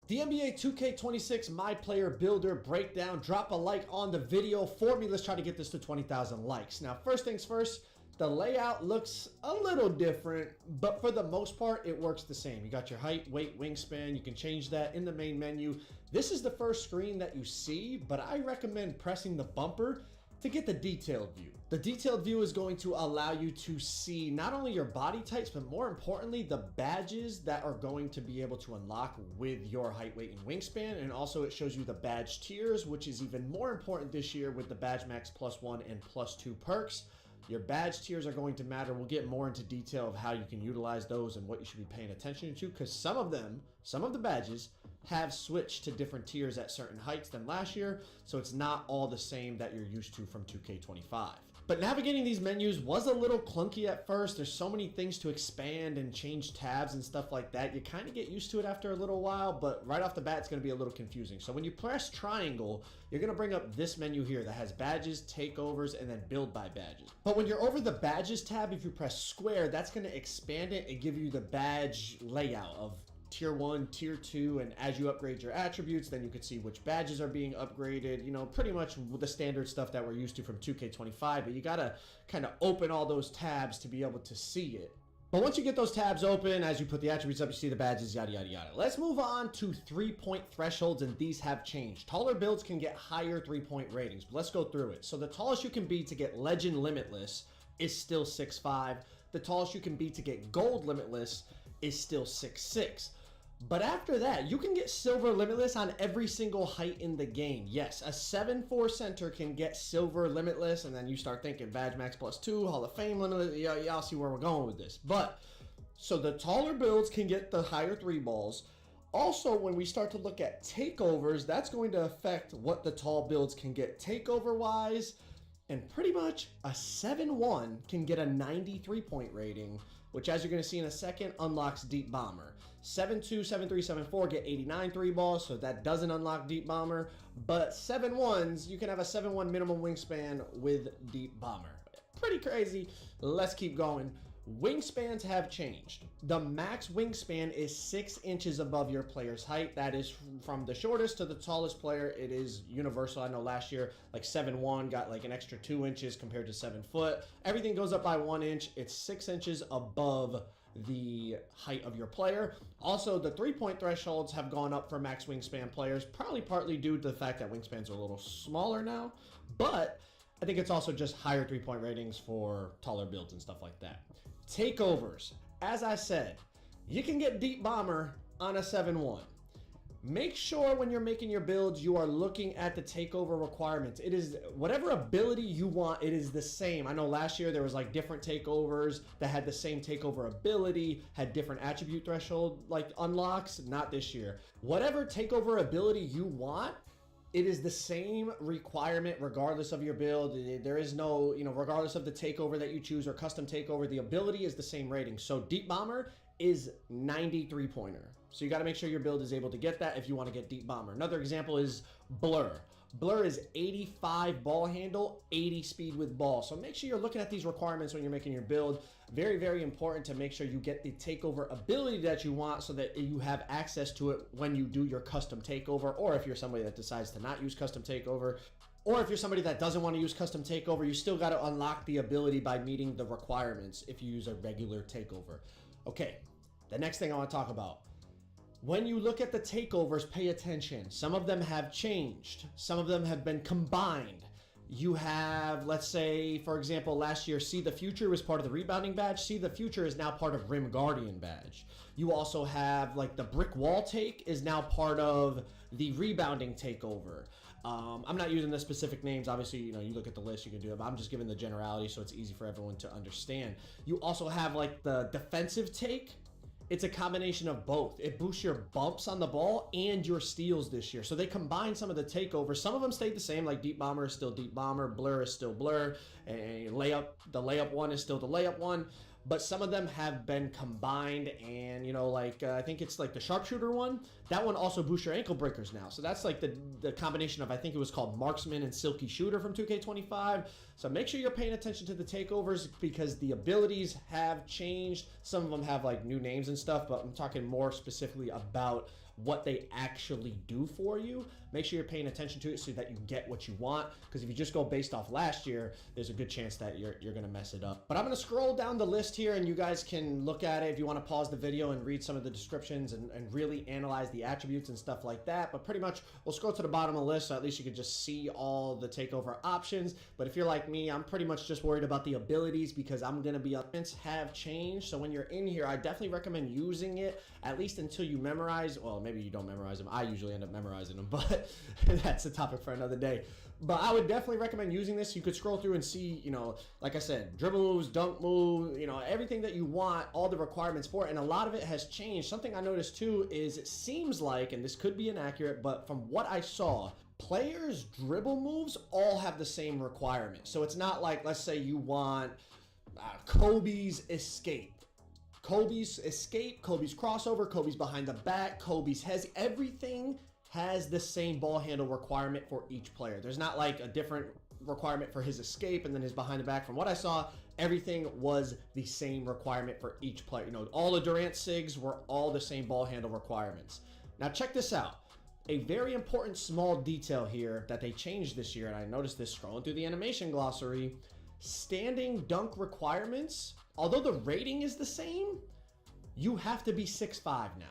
The NBA 2K26 My Player Builder breakdown. Drop a like on the video for me. Let's try to get this to 20,000 likes. Now, first things first, the layout looks a little different, but for the most part, it works the same. You got your height, weight, wingspan. You can change that in the main menu. This is the first screen that you see, but I recommend pressing the bumper to get the detailed view. The detailed view is going to allow you to see not only your body types, but more importantly, the badges that are going to be able to unlock with your height, weight, and wingspan. And also it shows you the badge tiers, which is even more important this year with the Badge Max +1 and +2 perks. Your badge tiers are going to matter. We'll get more into detail of how you can utilize those and what you should be paying attention to, because some of the badges have switched to different tiers at certain heights than last year, so it's not all the same that you're used to from 2K25. But navigating these menus was a little clunky at first. There's so many things to expand and change tabs and stuff like that. You kind of get used to it after a little while, but right off the bat, it's going to be a little confusing. So when you press triangle, you're going to bring up this menu here that has badges, takeovers, and then build by badges. But when you're over the badges tab, if you press square, that's going to expand it and give you the badge layout of tier 1, tier 2, and as you upgrade your attributes, then you can see which badges are being upgraded, you know, pretty much the standard stuff that we're used to from 2K25, but you gotta kind of open all those tabs to be able to see it. But once you get those tabs open, as you put the attributes up, you see the badges, yada, yada, yada. Let's move on to 3-point thresholds, and these have changed. Taller builds can get higher 3-point ratings, but let's go through it. So the tallest you can be to get Legend Limitless is still 6'5". The tallest you can be to get Gold Limitless is still 6'6". But after that, you can get silver limitless on every single height in the game. Yes, a 7'4 center can get silver limitless, and then you start thinking Badge Max +2, Hall of Fame limitless. Y'all see where we're going with this. But, so the taller builds can get the higher 3 balls. Also, when we start to look at takeovers, that's going to affect what the tall builds can get takeover-wise. And pretty much a 7'1 can get a 93 point rating, which, as you're going to see in a second, unlocks Deep Bomber. 7'2, 7'3, 7'4 get 89 3 balls, so that doesn't unlock Deep Bomber. But 7'1s, you can have a 7'1 minimum wingspan with Deep Bomber. Pretty crazy. Let's keep going. Wingspans have changed. The max wingspan is 6 inches above your player's height. That is from the shortest to the tallest player. It is universal. I know last year, like 7'1 got like an extra 2 inches compared to 7 foot. Everything goes up by 1 inch. It's 6 inches above the height of your player. Also, the 3-point thresholds have gone up for max wingspan players, probably partly due to the fact that wingspans are a little smaller now, but I think it's also just higher 3-point ratings for taller builds and stuff like that. Takeovers. As I said, you can get Deep Bomber on a 7'1. Make sure when you're making your builds, you are looking at the takeover requirements. It is whatever ability you want, it is the same. I know last year there was like different takeovers that had the same takeover ability, had different attribute threshold like unlocks. Not this year. Whatever takeover ability you want, it is the same requirement regardless of your build. There is no, regardless of the takeover that you choose or custom takeover, the ability is the same rating. So Deep Bomber is 93 pointer. So you got to make sure your build is able to get that if you want to get Deep Bomber. Another example is Blur. Blur is 85 ball handle, 80 speed with ball. So make sure you're looking at these requirements when you're making your build. Very, very important to make sure you get the takeover ability that you want so that you have access to it when you do your custom takeover, or if you're somebody that decides to not use custom takeover, or if you're somebody that doesn't want to use custom takeover, you still got to unlock the ability by meeting the requirements if you use a regular takeover. Okay, the next thing I want to talk about. When you look at the takeovers, pay attention. Some of them have changed. Some of them have been combined. You have, let's say, for example, last year, See the Future was part of the Rebounding badge. See the Future is now part of Rim Guardian badge. You also have, like, the Brick Wall take is now part of the Rebounding takeover. I'm not using the specific names. Obviously, you look at the list, you can do it, but I'm just giving the generality so it's easy for everyone to understand. You also have, like, the Defensive take. It's a combination of both. It boosts your bumps on the ball and your steals this year. So they combine some of the takeovers. Some of them stayed the same, like Deep Bomber is still Deep Bomber, Blur is still Blur, and the layup one is still the layup one. But some of them have been combined, and I think it's like the Sharpshooter one. That one also boosts your ankle breakers now. So that's like the combination of, I think it was called Marksman and Silky Shooter from 2K25. So make sure you're paying attention to the takeovers because the abilities have changed. Some of them have like new names and stuff, but I'm talking more specifically about what they actually do for you. Make sure you're paying attention to it so that you get what you want, because if you just go based off last year, there's a good chance that you're gonna mess it up. But I'm gonna scroll down the list here and you guys can look at it if you want to pause the video and read some of the descriptions and really analyze the attributes and stuff like that. But pretty much we'll scroll to the bottom of the list so at least you can just see all the takeover options. But if you're like me, I'm pretty much just worried about the abilities because I'm gonna be have changed. So when you're in here, I definitely recommend using it at least until you memorize. Well, maybe you don't memorize them. I usually end up memorizing them, but that's a topic for another day. But I would definitely recommend using this. You could scroll through and see, like I said, dribble moves, dunk move, everything that you want, all the requirements for it. And a lot of it has changed. Something I noticed too is it seems like, and this could be inaccurate, but from what I saw, players' dribble moves all have the same requirement. So it's not like, let's say you want Kobe's escape. Kobe's escape, Kobe's crossover, Kobe's behind the back, Kobe's hezzy. Everything has the same ball handle requirement for each player. There's not like a different requirement for his escape and then his behind the back. From what I saw, everything was the same requirement for each player. All the Durant SIGs were all the same ball handle requirements. Now check this out. A very important small detail here that they changed this year, and I noticed this scrolling through the animation glossary. Standing dunk requirements, although the rating is the same, you have to be 6'5" now.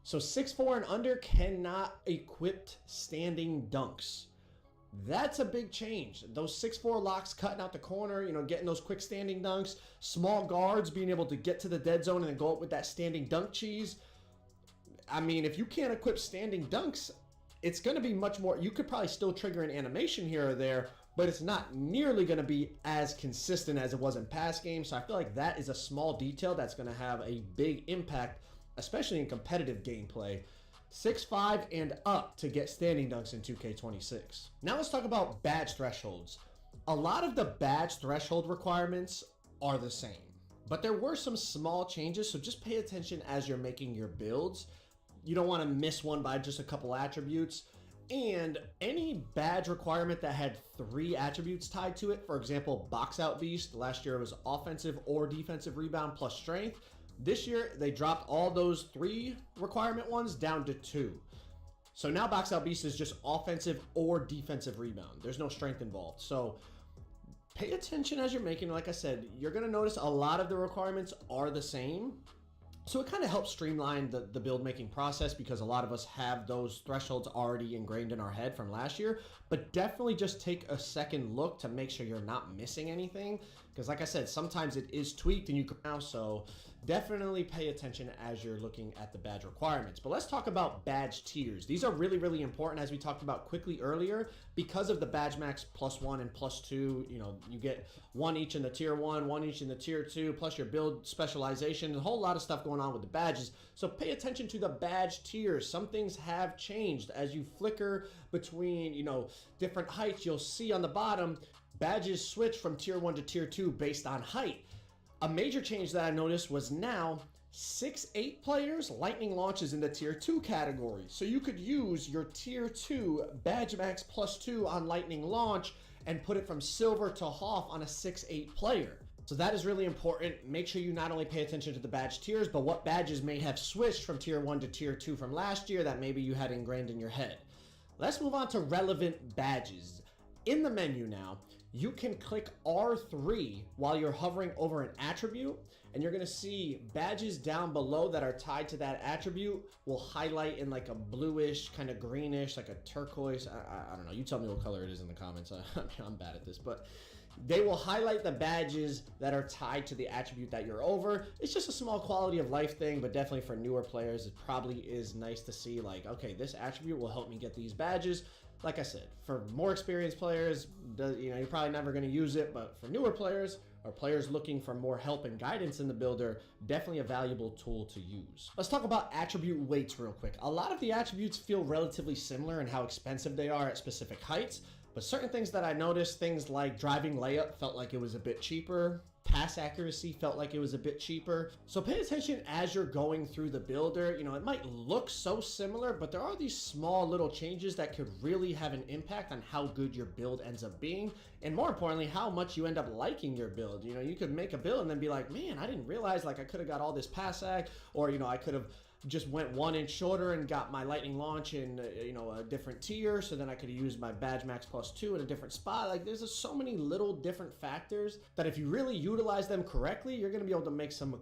So 6'4" and under cannot equip standing dunks. That's a big change. Those 6'4" locks cutting out the corner, getting those quick standing dunks, small guards being able to get to the dead zone and then go up with that standing dunk cheese. I mean, if you can't equip standing dunks, it's going to be much more. You could probably still trigger an animation here or there, but it's not nearly going to be as consistent as it was in past games. So I feel like that is a small detail that's going to have a big impact, especially in competitive gameplay. 6'5" and up to get standing dunks in 2K26. Now let's talk about badge thresholds. A lot of the badge threshold requirements are the same, but there were some small changes, so just pay attention as you're making your builds. You don't want to miss one by just a couple attributes. And any badge requirement that had 3 attributes tied to it, for example, box out beast, last year it was offensive or defensive rebound plus strength. This year they dropped all those 3 requirement ones down to 2. So now box out beast is just offensive or defensive rebound. There's no strength involved. So pay attention as you're making. Like I said, you're going to notice a lot of the requirements are the same. So it kind of helps streamline the build making process because a lot of us have those thresholds already ingrained in our head from last year. But definitely just take a second look to make sure you're not missing anything. Because like I said, sometimes it is tweaked and you can now, so definitely pay attention as you're looking at the badge requirements. But let's talk about badge tiers. These are really, really important, as we talked about quickly earlier, because of the badge max +1 and +2. You know, you get 1 each in the tier 1, 1 each in the tier 2, plus your build specialization, a whole lot of stuff going on with the badges. So pay attention to the badge tiers. Some things have changed as you flicker between, you know, different heights. You'll see on the bottom, badges switch from tier 1 to tier 2 based on height. A major change that I noticed was now 6'8" players, lightning launches in the tier 2 category. So you could use your tier 2 badge max +2 on lightning launch and put it from silver to Hoff on a 6'8" player. So that is really important. Make sure you not only pay attention to the badge tiers, but what badges may have switched from tier 1 to tier 2 from last year that maybe you had ingrained in your head. Let's move on to relevant badges. In the menu now, you can click R3 while you're hovering over an attribute, and you're gonna see badges down below that are tied to that attribute will highlight in like a bluish, kind of greenish, like a turquoise. I don't know. You tell me what color it is in the comments. I mean, I'm bad at this, but they will highlight the badges that are tied to the attribute that you're over. It's just a small quality of life thing, but definitely for newer players, it probably is nice to see like, okay, this attribute will help me get these badges. Like I said, for more experienced players, you know, you're probably never going to use it, but for newer players or players looking for more help and guidance in the builder, definitely a valuable tool to use. Let's talk about attribute weights real quick. A lot of the attributes feel relatively similar in how expensive they are at specific heights, but certain things that I noticed, things like driving layup felt like it was a bit cheaper. Pass accuracy felt like it was a bit cheaper. So pay attention as you're going through the builder. You know, it might look so similar, but there are these small little changes that could really have an impact on how good your build ends up being. And more importantly, how much you end up liking your build. You know, you could make a build and then be like, man, I didn't realize like I could have got all this pass ac, or, you know, I could have just went 1 inch shorter and got my lightning launch in, you know, a different tier. So then I could have used my badge max +2 at a different spot. Like there's just so many little different factors that if you really utilize them correctly, you're going to be able to make some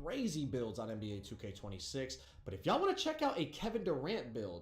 crazy builds on NBA 2K26. But if y'all want to check out a Kevin Durant build,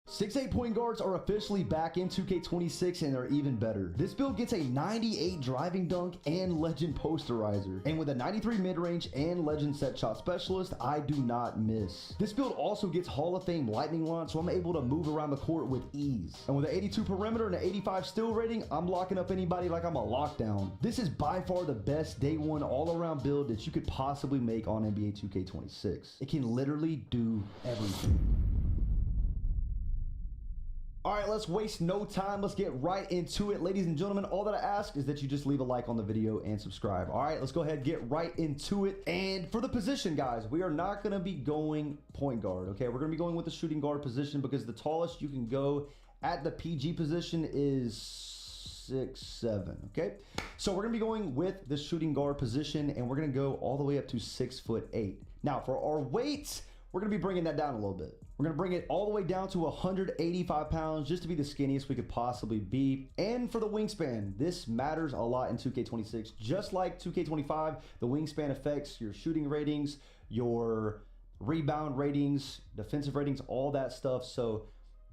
6'8" point guards are officially back in 2K26 and they're even better. This build gets a 98 driving dunk and legend posterizer. And with a 93 mid-range and legend set shot specialist, I do not miss. This build also gets Hall of Fame lightning launch, so I'm able to move around the court with ease. And with an 82 perimeter and an 85 steal rating, I'm locking up anybody like I'm a lockdown. This is by far the best day one all-around build that you could possibly make on NBA 2K26. It can literally do everything. All right, let's waste no time. Let's get right into it. Ladies and gentlemen, all that I ask is that you just leave a like on the video and subscribe. All right, let's go ahead and get right into it. And for the position, guys, we are not going to be going point guard, okay? We're going to be going with the shooting guard position because the tallest you can go at the PG position is 6'7", okay? So we're going to be going with the shooting guard position, and we're going to go all the way up to 6'8". Now, for our weights, we're going to be bringing that down a little bit. We're going to bring it all the way down to 185 pounds just to be the skinniest we could possibly be. And for the wingspan, this matters a lot in 2K26. Just like 2K25, the wingspan affects your shooting ratings, your rebound ratings, defensive ratings, all that stuff. So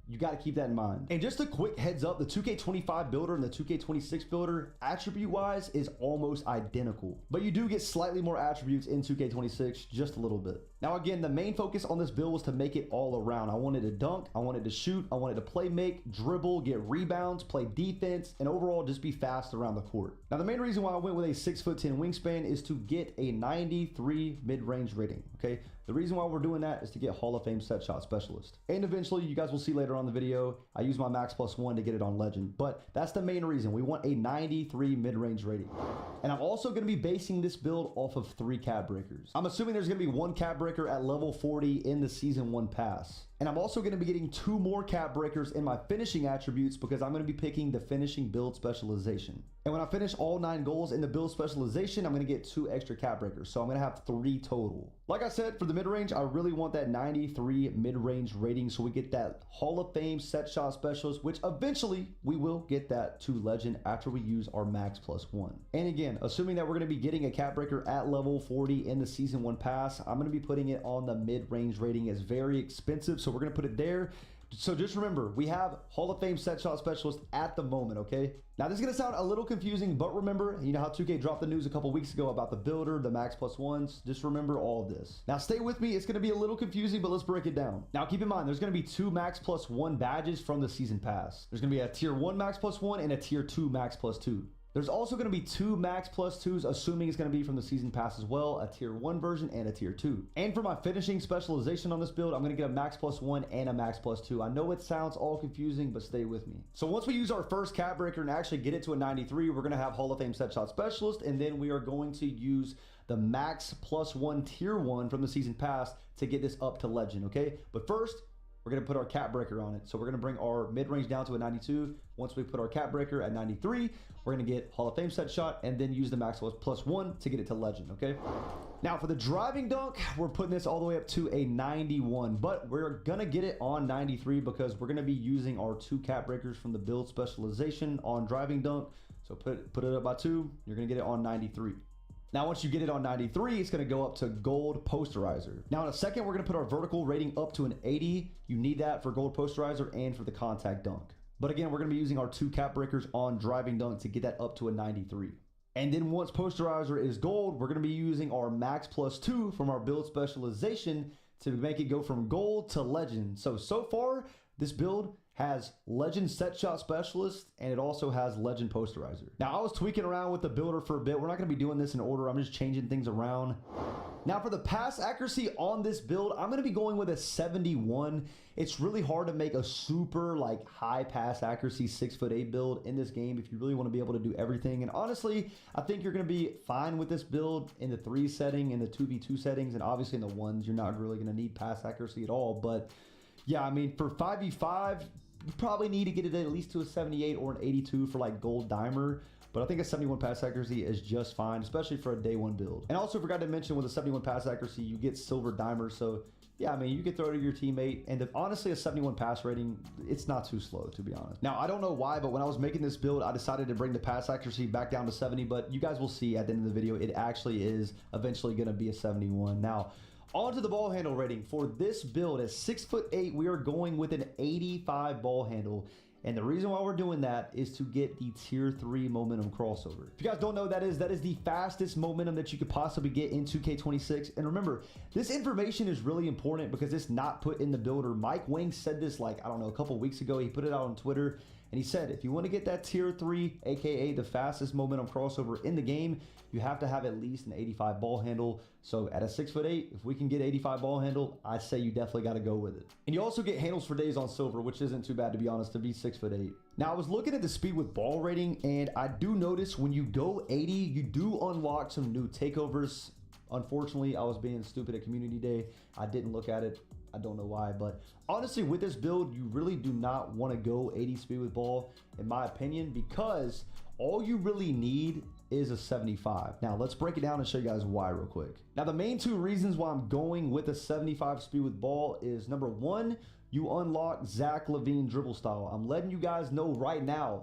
You got to keep that in mind. And just a quick heads up, the 2K25 builder and the 2K26 builder, attribute-wise, is almost identical. But you do get slightly more attributes in 2K26, just a little bit. Now again, the main focus on this build was to make it all around. I wanted to dunk, I wanted to shoot, I wanted to play make, dribble, get rebounds, play defense, and overall just be fast around the court. Now the main reason why I went with a 6'10" wingspan is to get a 93 mid-range rating, okay? The reason why we're doing that is to get Hall of Fame set shot specialist. And eventually, you guys will see later on in the video, I use my max +1 to get it on legend. But that's the main reason. We want a 93 mid-range rating. And I'm also going to be basing this build off of 3 cap breakers. I'm assuming there's going to be 1 cap breaker at level 40 in the season 1 pass. And I'm also going to be getting 2 more cap breakers in my finishing attributes because I'm going to be picking the finishing build specialization. And when I finish all 9 goals in the build specialization, I'm going to get 2 extra cap breakers. So I'm going to have 3 total. Like I said, for the mid-range, I really want that 93 mid-range rating so we get that Hall of Fame set shot specialist, which eventually we will get that to legend after we use our max +1. And again, assuming that we're going to be getting a cap breaker at level 40 in the season 1 pass, I'm going to be putting it on the mid-range rating. It's very expensive, so we're going to put it there. So just remember, we have Hall of Fame set shot specialist at the moment, okay? Now this is gonna sound a little confusing, but remember, you know how 2K dropped the news a couple weeks ago about the builder, the max +1s? Just remember all of this. Now stay with me, it's gonna be a little confusing, but let's break it down. Now keep in mind, there's gonna be 2 max +1 badges from the season pass. There's gonna be a tier 1 max +1 and a tier 2 max +2. There's also going to be 2 max +2s, assuming it's going to be from the season pass as well, a tier 1 version and a tier 2. And for my finishing specialization on this build, I'm going to get a max +1 and a max +2. I know it sounds all confusing, but stay with me. So once we use our first cap breaker and actually get it to a 93, we're going to have Hall of Fame set shot specialist, and then we are going to use the max +1 tier 1 from the season pass to get this up to legend, okay? But first, we're going to put our cap breaker on it. So we're going to bring our mid-range down to a 92. Once we put our cap breaker at 93, we're going to get Hall of Fame set shot and then use the max +1 to get it to legend, okay? Now for the driving dunk, we're putting this all the way up to a 91, but we're going to get it on 93 because we're going to be using our 2 cap breakers from the build specialization on driving dunk. So put it up by 2, you're going to get it on 93. Now, once you get it on 93, it's going to go up to gold posterizer. Now, in a second, we're going to put our vertical rating up to an 80. You need that for gold posterizer and for the contact dunk. But again, we're going to be using our 2 cap breakers on driving dunk to get that up to a 93. And then once posterizer is gold, we're going to be using our max +2 from our build specialization to make it go from gold to legend. So far, this build has legend set shot specialist and it also has legend posterizer. Now I was tweaking around with the builder for a bit. We're not going to be doing this in order. I'm just changing things around. Now for the pass accuracy on this build, I'm going to be going with a 71. It's really hard to make a super like high pass accuracy 6'8" build in this game if you really want to be able to do everything. And honestly, I think you're going to be fine with this build in the 3 setting, in the 2v2 settings, and obviously in the 1s, you're not really going to need pass accuracy at all. But yeah, I mean, for 5v5, you probably need to get it at least to a 78 or an 82 for like gold dimer. But I think a 71 pass accuracy is just fine, especially for a day 1 build. And also forgot to mention with a 71 pass accuracy, you get silver dimer. So yeah, I mean, you can throw it to your teammate. And honestly, a 71 pass rating, it's not too slow, to be honest. Now, I don't know why, but when I was making this build, I decided to bring the pass accuracy back down to 70. But you guys will see at the end of the video, it actually is eventually going to be a 71. Now, on to the ball handle rating. For this build at 6'8", we are going with an 85 ball handle. And the reason why we're doing that is to get the tier 3 momentum crossover. If you guys don't know what that is the fastest momentum that you could possibly get in 2K26. And remember, this information is really important because it's not put in the builder. Mike Wing said this like, I don't know, a couple weeks ago. He put it out on Twitter. And he said, if you want to get that tier 3, aka the fastest momentum crossover in the game, you have to have at least an 85 ball handle. So at a 6'8", if we can get 85 ball handle, I say you definitely got to go with it. And you also get handles for days on silver, which isn't too bad, to be honest, to be 6'8". Now I was looking at the speed with ball rating, and I do notice when you go 80, you do unlock some new takeovers. Unfortunately, I was being stupid at community day. I didn't look at it. I don't know why, but honestly, with this build, you really do not want to go 80 speed with ball, in my opinion, because all you really need is a 75. Now, let's break it down and show you guys why real quick. Now, the main 2 reasons why I'm going with a 75 speed with ball is, number 1, you unlock Zach LaVine dribble style. I'm letting you guys know right now,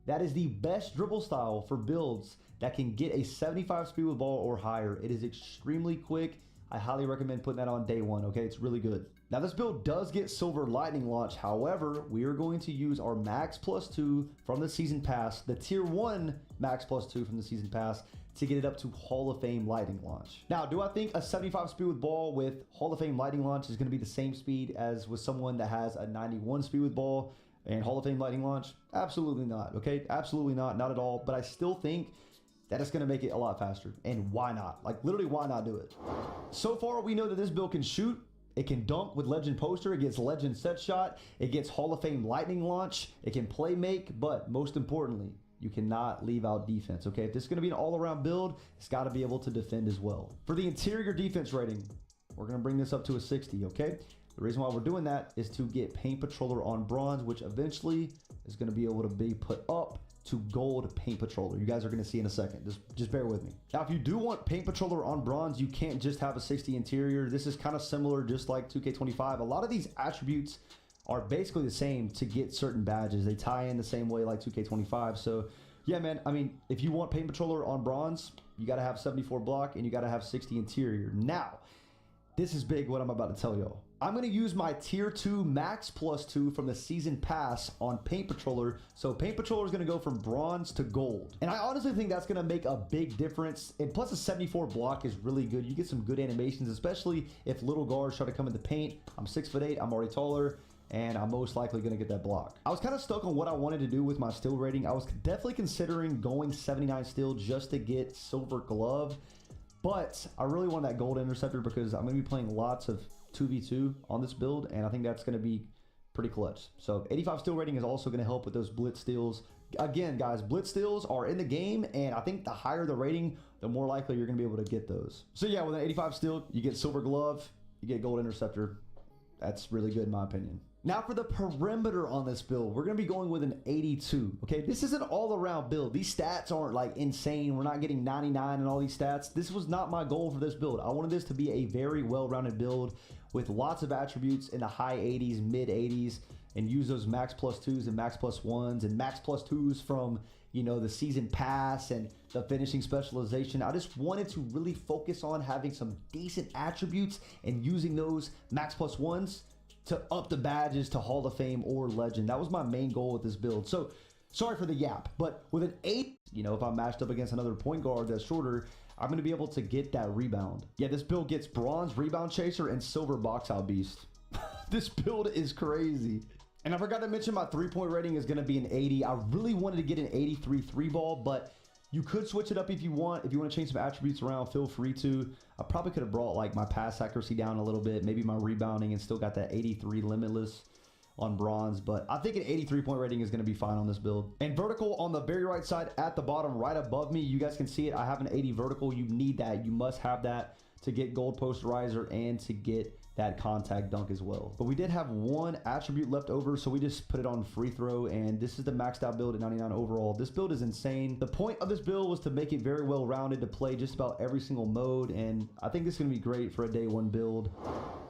that is the best dribble style for builds that can get a 75 speed with ball or higher. It is extremely quick. I highly recommend putting that on day one, okay? It's really good. Now this build does get Silver Lightning Launch. However, we are going to use our Max +2 from the Season Pass, the Tier 1 Max +2 from the Season Pass, to get it up to Hall of Fame Lightning Launch. Now, do I think a 75 speed with ball with Hall of Fame Lightning Launch is going to be the same speed as with someone that has a 91 speed with ball and Hall of Fame Lightning Launch? Absolutely not, okay? Absolutely not at all. But I still think that it's going to make it a lot faster. And why not? Like, literally, why not do it? So far, we know that this build can shoot. It can dunk with Legend Poster. It gets Legend Set Shot. It gets Hall of Fame Lightning Launch. It can play make. But most importantly, you cannot leave out defense, okay? If this is going to be an all-around build, it's got to be able to defend as well. For the interior defense rating, we're going to bring this up to a 60, okay? The reason why we're doing that is to get Paint Patroller on bronze, which eventually is going to be able to be put up to gold Paint Patroller. You guys are going to see in a second. Just bear with me. Now, if you do want Paint Patroller on bronze, you can't just have a 60 interior. This is kind of similar, just like 2K25. A lot of these attributes are basically the same to get certain badges. They tie in the same way like 2K25. So yeah, man, I mean, if you want Paint Patroller on bronze, you got to have 74 block and you got to have 60 interior. Now, this is big what I'm about to tell y'all. I'm going to use my Tier 2 Max +2 from the Season Pass on Paint Patroller. So Paint Patroller is going to go from bronze to gold. And I honestly think that's going to make a big difference. And plus a 74 block is really good. You get some good animations, especially if little guards try to come in the paint. I'm 6'8", I'm already taller, and I'm most likely going to get that block. I was kind of stuck on what I wanted to do with my steal rating. I was definitely considering going 79 steal just to get Silver Glove, but I really want that Gold Interceptor because I'm going to be playing lots of 2v2 on this build, and I think that's going to be pretty clutch. So 85 steal rating is also going to help with those blitz steals. Again, guys, blitz steals are in the game, and I think the higher the rating, the more likely you're going to be able to get those. So yeah, with an 85 steal, you get Silver Glove, you get Gold Interceptor. That's really good in my opinion. Now for the perimeter on this build, we're going to be going with an 82. Okay, this is an all-around build. These stats aren't like insane. We're not getting 99 and all these stats. This was not my goal for this build. I wanted this to be a very well-rounded build with lots of attributes in the high 80s, mid 80s, and use those Max +2s and Max +1s and Max +2s from, you know, the Season Pass and the finishing specialization. I just wanted to really focus on having some decent attributes and using those Max +1s to up the badges to Hall of Fame or Legend. That was my main goal with this build. So sorry for the yap, but with an 8, you know, if I'm matched up against another point guard that's shorter, I'm going to be able to get that rebound. Yeah, this build gets Bronze Rebound Chaser and Silver Box Out Beast. This build is crazy. And I forgot to mention my 3-point rating is going to be an 80. I really wanted to get an 83 3-ball, but you could switch it up if you want. If you want to change some attributes around, feel free to. I probably could have brought like my pass accuracy down a little bit, maybe my rebounding, and still got that 83 limitless on bronze. But I think an 83-point rating is going to be fine on this build. And vertical on the very right side at the bottom right above me, you guys can see it. I have an 80 vertical. You need that. You must have that to get gold posterizer and to get that contact dunk as well. But we did have one attribute left over, so we just put it on free throw, and this is the maxed out build at 99 overall. This build is insane. The point of this build was to make it very well rounded to play just about every single mode, and I think this is going to be great for a day one build.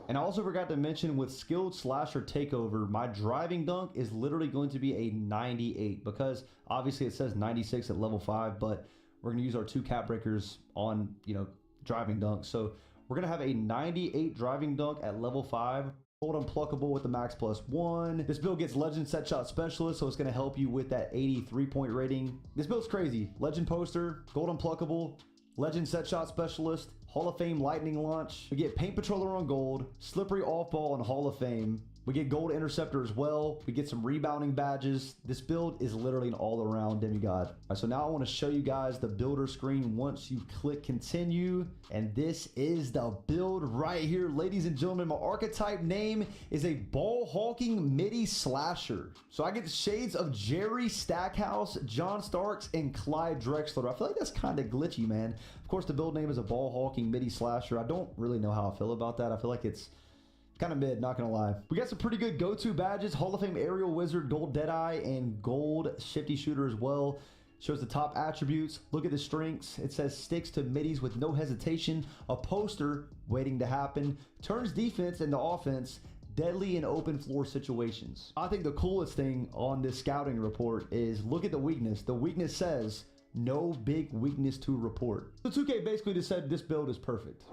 And I also forgot to mention with skilled slasher takeover, my driving dunk is literally going to be a 98 because obviously it says 96 at level 5, but we're going to use our 2 cap breakers on, you know, driving dunk. So we're going to have a 98 driving dunk at level 5. Gold unpluckable with the Max +1. This build gets Legend Set Shot Specialist, so it's going to help you with that 83-point rating. This build's crazy. Legend Poster, Gold unpluckable, Legend Set Shot Specialist, Hall of Fame Lightning Launch. We get Paint Patroller on gold, Slippery Off Ball on Hall of Fame. We get Gold Interceptor as well. We get some rebounding badges. This build is literally an all-around demigod. All right, so now I want to show you guys the builder screen once you click continue. And this is the build right here. Ladies and gentlemen, my archetype name is a ball-hawking midi slasher. So I get the shades of Jerry Stackhouse, John Starks, and Clyde Drexler. I feel like that's kind of glitchy, man. Of course, the build name is a ball-hawking midi slasher. I don't really know how I feel about that. I feel like it's kind of mid, not gonna lie. We got some pretty good go-to badges. Hall of Fame Aerial Wizard, Gold Deadeye, and Gold Shifty Shooter as well. Shows the top attributes. Look at the strengths. It says sticks to middies with no hesitation. A poster waiting to happen. Turns defense into offense. Deadly in open floor situations. I think the coolest thing on this scouting report is look at the weakness. The weakness says no big weakness to report. So 2K basically just said this build is perfect.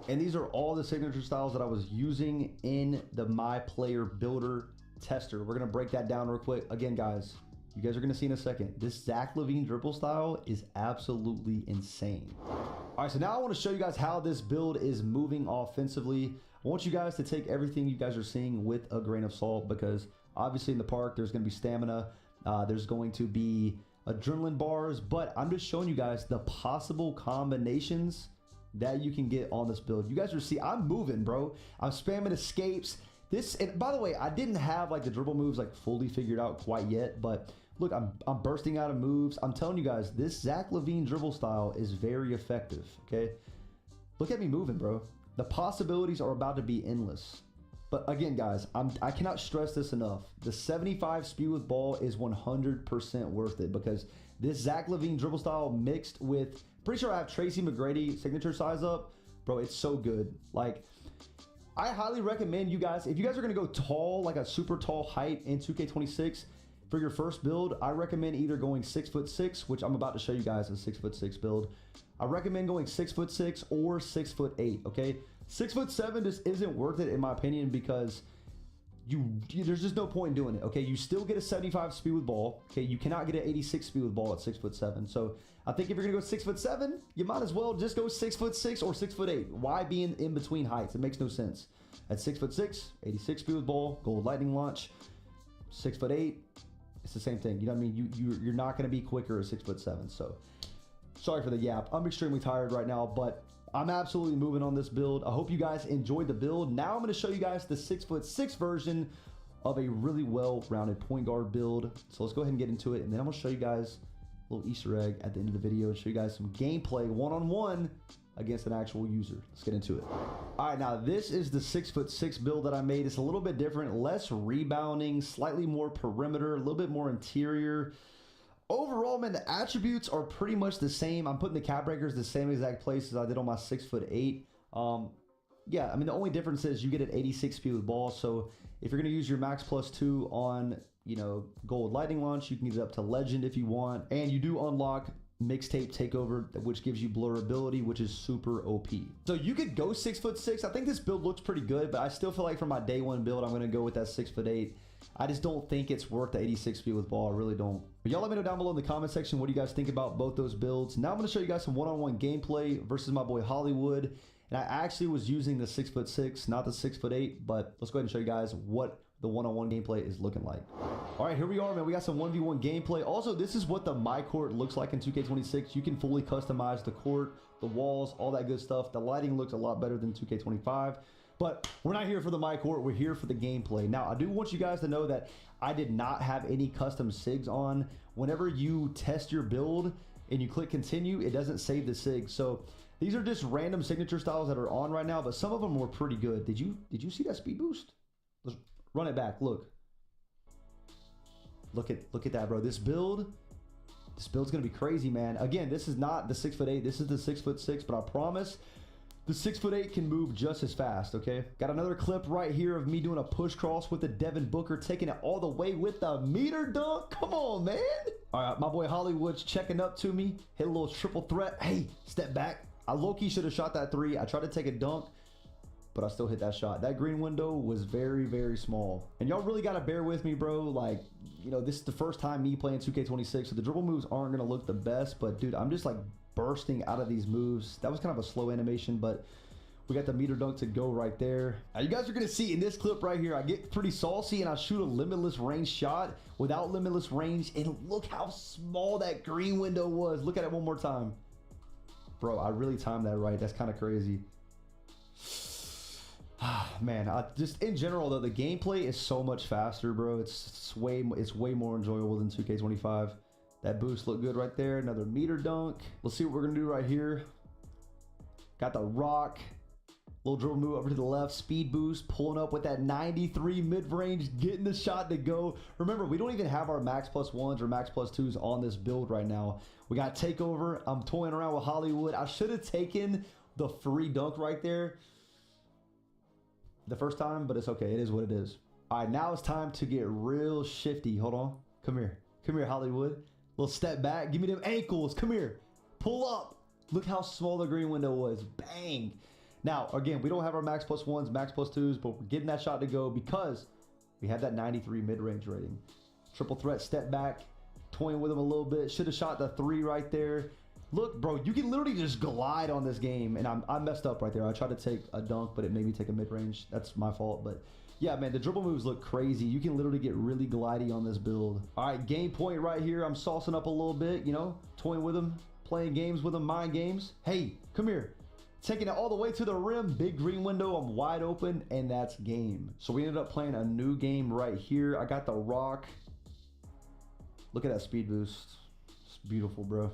And these are all the signature styles that I was using in the My Player Builder tester. We're gonna break that down real quick. Again, guys, you guys are gonna see in a second, this Zach LaVine dribble style is absolutely insane. All right, so now I wanna show you guys how this build is moving offensively. I want you guys to take everything you guys are seeing with a grain of salt, because obviously in the park, there's gonna be stamina, there's going to be adrenaline bars, but I'm just showing you guys the possible combinations that you can get on this build. You guys are see, I'm moving, bro. I'm spamming escapes. This, and by the way, I didn't have like the dribble moves like fully figured out quite yet, but look, I'm bursting out of moves. I'm telling you guys, this Zach LaVine dribble style is very effective, okay? Look at me moving, bro. The possibilities are about to be endless. But again, guys, I cannot stress this enough. The 75 speed with ball is 100% worth it, because this Zach LaVine dribble style mixed with, pretty sure I have Tracy McGrady signature size up. Bro, it's so good. Like, I highly recommend you guys, if you guys are gonna go tall, like a super tall height in 2K26, for your first build, I recommend either going 6'6", which I'm about to show you guys a 6'6" build. I recommend going 6'6" or 6'8", okay? 6'7" just isn't worth it in my opinion, because there's just no point in doing it, okay? You still get a 75 speed with ball, okay? You cannot get an 86 speed with ball at 6'7". So I think if you're gonna go 6'7", you might as well just go 6'6" or 6'8". Why be in between heights? It makes no sense. At 6'6", 86 speed with ball, gold lightning launch. 6'8", it's the same thing. You know what I mean? You're not gonna be quicker at 6'7". So sorry for the yap. I'm extremely tired right now, but I'm absolutely moving on this build. I hope you guys enjoyed the build. Now I'm going to show you guys the 6'6" version of a really well-rounded point guard build. So let's go ahead and get into it, and then I'm going to show you guys a little Easter egg at the end of the video and show you guys some gameplay one-on-one against an actual user. Let's get into it. All right, now this is the 6'6" build that I made. It's a little bit different, less rebounding, slightly more perimeter, a little bit more interior. Overall, man, the attributes are pretty much the same. I'm putting the cap breakers the same exact places I did on my 6'8". Yeah, I mean, the only difference is you get an 86 speed with ball. So if you're going to use your max +2 on, you know, gold lightning launch, you can get it up to legend if you want. And you do unlock mixtape takeover, which gives you blurability, which is super OP. So you could go 6'6". I think this build looks pretty good, but I still feel like for my day one build, I'm going to go with that 6'8". I just don't think it's worth the 86 speed with ball. I really don't. But y'all let me know down below in the comment section what do you guys think about both those builds. Now I'm going to show you guys some one-on-one gameplay versus my boy Hollywood. And I actually was using the 6'6", not the 6'8", but let's go ahead and show you guys what the one-on-one gameplay is looking like. All right, here we are, man. We got some 1v1 gameplay. Also, this is what the My Court looks like in 2K26. You can fully customize the court, the walls, all that good stuff. The lighting looks a lot better than 2K25. But we're not here for the My Court, we're here for the gameplay. Now, I do want you guys to know that I did not have any custom SIGs on. Whenever you test your build and you click continue, it doesn't save the SIG. So these are just random signature styles that are on right now, but some of them were pretty good. Did you see that speed boost? Let's run it back. Look at that, bro. This build's gonna be crazy, man. Again, this is not the 6'8", this is the 6'6", but I promise the 6'8" can move just as fast, okay? Got another clip right here of me doing a push cross with the Devin Booker, taking it all the way with the meter dunk. Come on, man. All right, my boy Hollywood's checking up to me. Hit a little triple threat. Hey, step back. I low-key should have shot that three. I tried to take a dunk, but I still hit that shot. That green window was very, very small. And y'all really got to bear with me, bro. Like, you know, this is the first time me playing 2K26, so the dribble moves aren't going to look the best, but dude, I'm just like bursting out of these moves. That was kind of a slow animation, but we got the meter dunk to go right there. Now you guys are gonna see in this clip right here, I get pretty saucy and I shoot a limitless range shot without limitless range, and look how small that green window was. Look at it one more time. Bro, I really timed that right. That's kind of crazy. Man, just in general though, the gameplay is so much faster, bro. It's way more enjoyable than 2K25. That boost looked good right there. Another meter dunk. Let's see what we're gonna do right here. Got the rock. Little dribble move over to the left. Speed boost. Pulling up with that 93 mid-range. Getting the shot to go. Remember, we don't even have our max +1s or max +2s on this build right now. We got takeover. I'm toying around with Hollywood. I should have taken the free dunk right there the first time, but it's okay. It is what it is. All right, now it's time to get real shifty. Hold on. Come here. Come here, Hollywood. Little step back. Give me them ankles. Come here. Pull up. Look how small the green window was. Bang. Now, again, we don't have our max plus ones, max plus twos, but we're getting that shot to go because we have that 93 mid-range rating. Triple threat, step back, toying with him a little bit. Should have shot the 3 right there. Look, bro, you can literally just glide on this game, and I messed up right there. I tried to take a dunk, but it made me take a mid-range. That's my fault, but yeah, man, the dribble moves look crazy. You can literally get really glidey on this build. All right, game point right here. I'm saucing up a little bit, you know, toying with him, playing games with him, mind games. Hey, come here. Taking it all the way to the rim, big green window, I'm wide open, and that's game. So we ended up playing a new game right here. I got the rock. Look at that speed boost. It's beautiful, bro.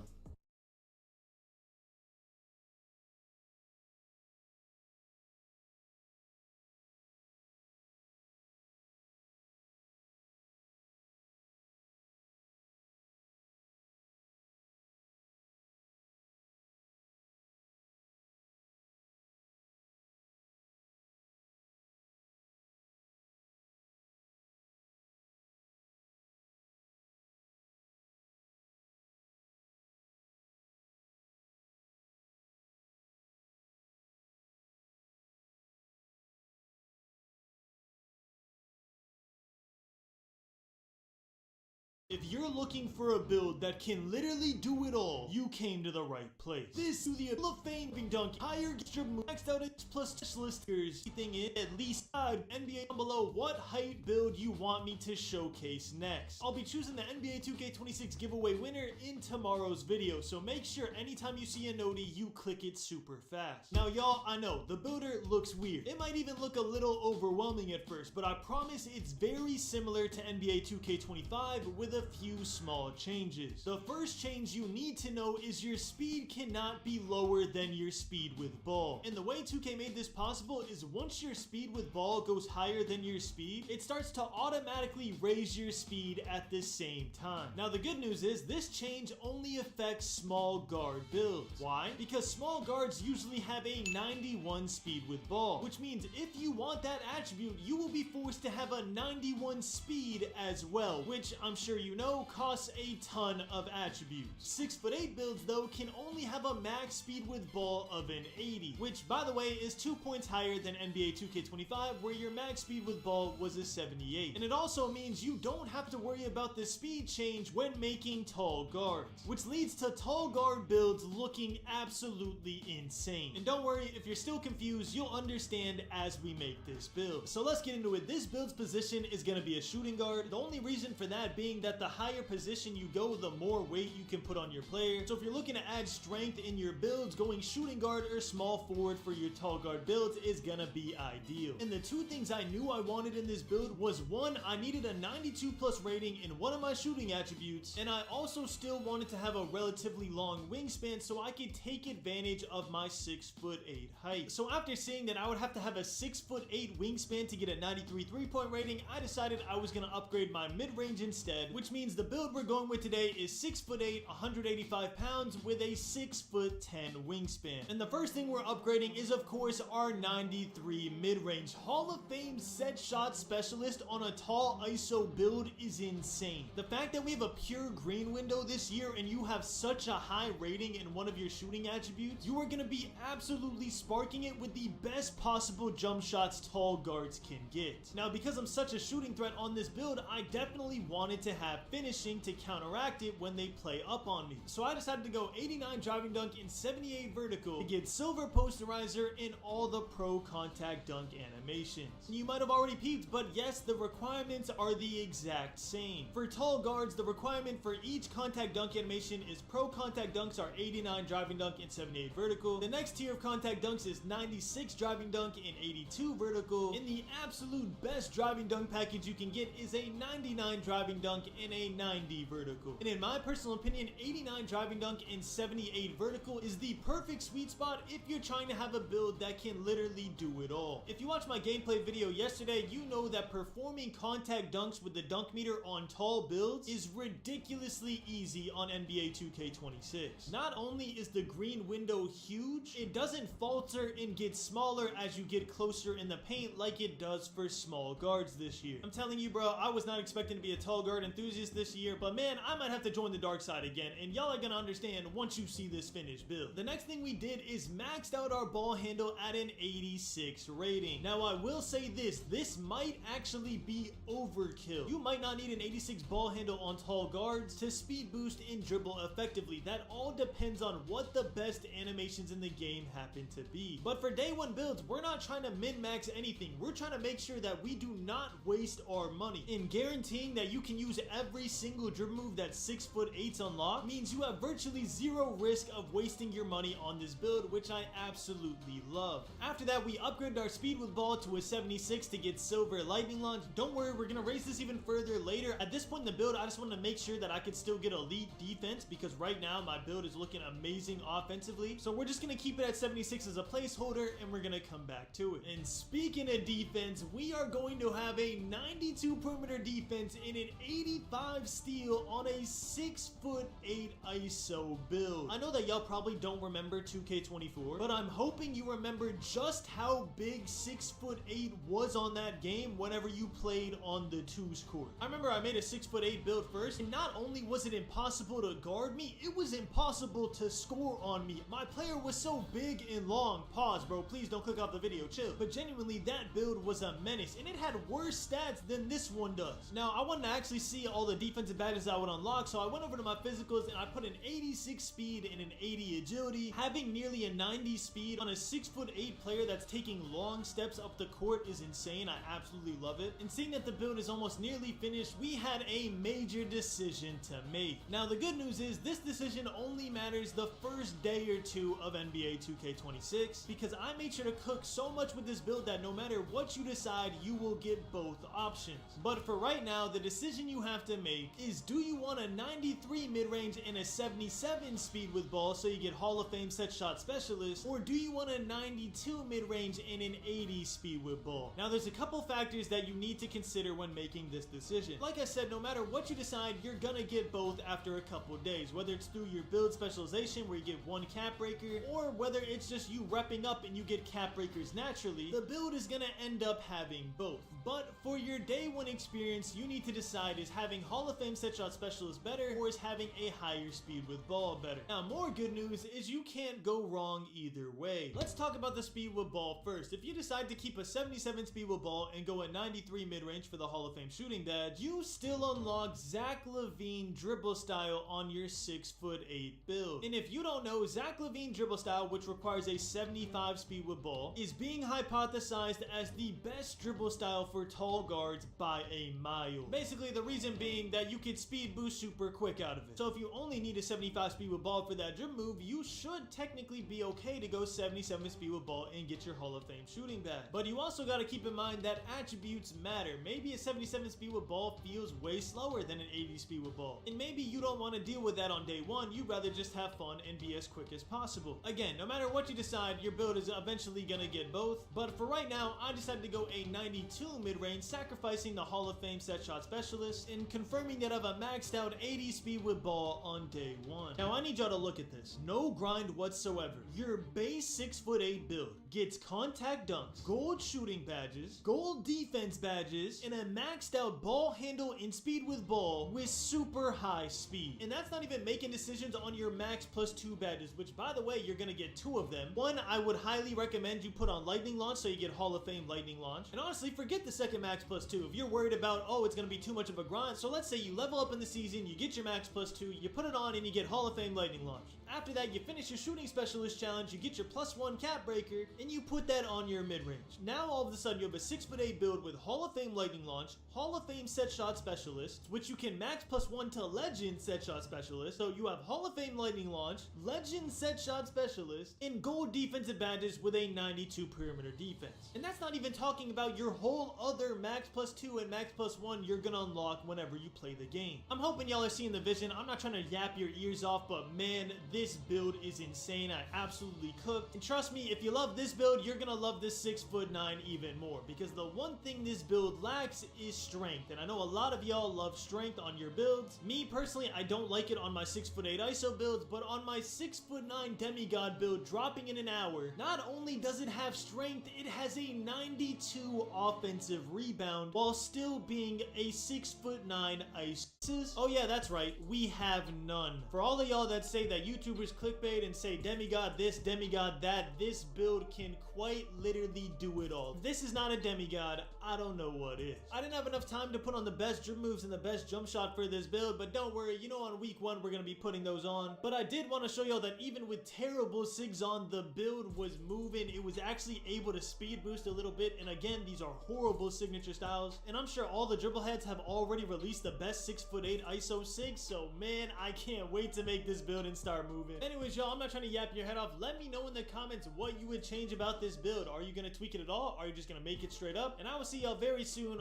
If you're looking for a build that can literally do it all, you came to the right place. This is the Hall of Fame dunk, higher dribble, maxed out X plus specialist everything in at least 5 NBA down below what height build you want me to showcase next. I'll be choosing the NBA 2K26 giveaway winner in tomorrow's video, so make sure anytime you see a noti, you click it super fast. Now y'all, I know, the builder looks weird. It might even look a little overwhelming at first, but I promise it's very similar to NBA 2K25 with a few small changes. The first change you need to know is your speed cannot be lower than your speed with ball. And the way 2K made this possible is once your speed with ball goes higher than your speed, it starts to automatically raise your speed at the same time. Now the good news is this change only affects small guard builds. Why? Because small guards usually have a 91 speed with ball, which means if you want that attribute, you will be forced to have a 91 speed as well, which I'm sure you know costs a ton of attributes. 6'8" builds though can only have a max speed with ball of an 80, which by the way is 2 points higher than NBA 2K25 where your max speed with ball was a 78. And it also means you don't have to worry about the speed change when making tall guards, which leads to tall guard builds looking absolutely insane. And don't worry, if you're still confused, you'll understand as we make this build. So let's get into it. This build's position is going to be a shooting guard. The only reason for that being that the higher position you go, the more weight you can put on your player. So if you're looking to add strength in your builds, going shooting guard or small forward for your tall guard builds is gonna be ideal. And the two things I knew I wanted in this build was one, I needed a 92 plus rating in one of my shooting attributes, and I also still wanted to have a relatively long wingspan so I could take advantage of my 6'8" height. So after seeing that I would have to have a 6'8" wingspan to get a 93 3-point rating, I decided I was gonna upgrade my mid-range instead, which means the build we're going with today is 6'8", 185 pounds with a 6'10" wingspan. And the first thing we're upgrading is of course our 93 mid-range. Hall of Fame set shot specialist on a tall ISO build is insane. The fact that we have a pure green window this year and you have such a high rating in one of your shooting attributes, you are going to be absolutely sparking it with the best possible jump shots tall guards can get. Now because I'm such a shooting threat on this build, I definitely wanted to have finishing to counteract it when they play up on me. So I decided to go 89 driving dunk and 78 vertical to get silver posterizer in all the pro contact dunk animations. You might have already peeped, but yes, the requirements are the exact same. For tall guards, the requirement for each contact dunk animation is pro contact dunks are 89 driving dunk and 78 vertical. The next tier of contact dunks is 96 driving dunk and 82 vertical. And the absolute best driving dunk package you can get is a 99 driving dunk and a 90 vertical. And in my personal opinion, 89 driving dunk and 78 vertical is the perfect sweet spot if you're trying to have a build that can literally do it all. If you watched my gameplay video yesterday, you know that performing contact dunks with the dunk meter on tall builds is ridiculously easy on NBA 2K26. Not only is the green window huge, it doesn't falter and get smaller as you get closer in the paint like it does for small guards this year. I'm telling you bro, I was not expecting to be a tall guard enthusiast enthusiast this year, but man, I might have to join the dark side again, and y'all are gonna understand once you see this finished build. The next thing we did is maxed out our ball handle at an 86 rating. Now I will say this might actually be overkill. You might not need an 86 ball handle on tall guards to speed boost and dribble effectively. That all depends on what the best animations in the game happen to be. But for day one builds, we're not trying to min-max anything. We're trying to make sure that we do not waste our money. And guaranteeing that you can use every single dribble move that 6'8's unlock means you have virtually zero risk of wasting your money on this build, which I absolutely love. After that, we upgraded our speed with ball to a 76 to get silver lightning launch. Don't worry, we're gonna raise this even further later. At this point in the build, I just wanted to make sure that I could still get elite defense, because right now my build is looking amazing offensively. So we're just gonna keep it at 76 as a placeholder, and we're gonna come back to it. And speaking of defense, we are going to have a 92 perimeter defense and an 85 steal on a 6'8" ISO build. I know that y'all probably don't remember 2K24, but I'm hoping you remember just how big 6'8" was on that game whenever you played on the 2's court. I remember I made a 6'8" build first, and not only was it impossible to guard me, it was impossible to score on me. My player was so big and long. Pause, bro, please don't click off the video, chill. But genuinely, that build was a menace, and it had worse stats than this one does. Now, I wanted to actually see all the defensive badges I would unlock, so I went over to my physicals and I put an 86 speed and an 80 agility. Having nearly a 90 speed on a 6'8" player that's taking long steps up the court is insane. I absolutely love it. And seeing that the build is almost nearly finished, we had a major decision to make. Now, the good news is this decision only matters the first day or two of NBA 2K26, because I made sure to cook so much with this build that no matter what you decide, you will get both options. But for right now, the decision you have to make is, do you want a 93 mid-range and a 77 speed with ball so you get Hall of Fame set shot specialist, or do you want a 92 mid-range and an 80 speed with ball? Now, there's a couple factors that you need to consider when making this decision. Like I said, no matter what you decide, you're gonna get both after a couple days, whether it's through your build specialization where you get one cap breaker, or whether it's just you repping up and you get cap breakers naturally. The build is gonna end up having both. But for your day one experience, you need to decide, is having Hall of Fame set shot specialist better, or is having a higher speed with ball better? Now, more good news is you can't go wrong either way. Let's talk about the speed with ball first. If you decide to keep a 77 speed with ball and go a 93 mid-range for the Hall of Fame shooting badge, you still unlock Zach LaVine dribble style on your 6'8" build. And if you don't know, Zach LaVine dribble style, which requires a 75 speed with ball, is being hypothesized as the best dribble style for tall guards by a mile. Basically, the reason being that you can speed boost super quick out of it. So if you only need a 75 speed with ball for that dribble move, you should technically be okay to go 77 speed with ball and get your Hall of Fame shooting badge. But you also got to keep in mind that attributes matter. Maybe a 77 speed with ball feels way slower than an 80 speed with ball, and maybe you don't want to deal with that on day one. You'd rather just have fun and be as quick as possible. Again, no matter what you decide, your build is eventually gonna get both. But for right now, I decided to go a 92 mid-range, sacrificing the Hall of Fame set shot specialist and confirming that I have a maxed out 80 speed with ball on day one. Now I need y'all to look at this. No grind whatsoever. Your base 6'8" build gets contact dunks, gold shooting badges, gold defense badges, and a maxed out ball handle and speed with ball with super high speed. And that's not even making decisions on your max +2 badges, which by the way, you're gonna get 2 of them. One, I would highly recommend you put on lightning launch so you get Hall of Fame lightning launch. And honestly, forget the second max +2 if you're worried about, oh, it's gonna be too much of a grind. So let's say you level up in the season, you get your max +2, you put it on and you get Hall of Fame lightning launch. After that, you finish your shooting specialist challenge, you get your +1 cap breaker, and you put that on your mid-range. Now all of a sudden you have a 6'8" build with Hall of Fame lightning launch, Hall of Fame set shot specialist, which you can max +1 to legend set shot specialist. So you have Hall of Fame lightning launch, legend set shot specialist, and gold defensive badges with a 92 perimeter defense. And that's not even talking about your whole other max +2 and max +1 you're gonna unlock whenever you play the game. I'm hoping y'all are seeing the vision. I'm not trying to yap your ears off, but man, this build is insane. I absolutely cooked. And trust me, if you love this build, you're gonna love this 6'9" even more, because the one thing this build lacks is strength. And I know a lot of y'all love strength on your builds. Me personally, I don't like it on my 6'8" ISO builds, but on my 6'9" demigod build dropping in an hour, not only does it have strength, it has a 92 offensive rebound while still being a 6'9" 9 ices. Oh yeah, that's right, we have none. For all of y'all that say that YouTubers clickbait and say demigod this, demigod that, this build can quite literally do it all. If this is not a demigod, I don't know what is. I didn't have enough time to put on the best dribble moves and the best jump shot for this build, but don't worry, you know on week 1 we're gonna be putting those on. But I did want to show y'all that even with terrible SIGs on, the build was moving. It was actually able to speed boost a little bit, and again, these are horrible signature styles, and I'm sure all the dribble heads have already released the best 6'8" ISO SIG, so man, I can't wait to make this build and start moving. Anyways, y'all, I'm not trying to yap your head off. Let me know in the comments what you would change about this build. Are you gonna tweak it at all? Are you just gonna make it straight up? And I will see y'all very soon.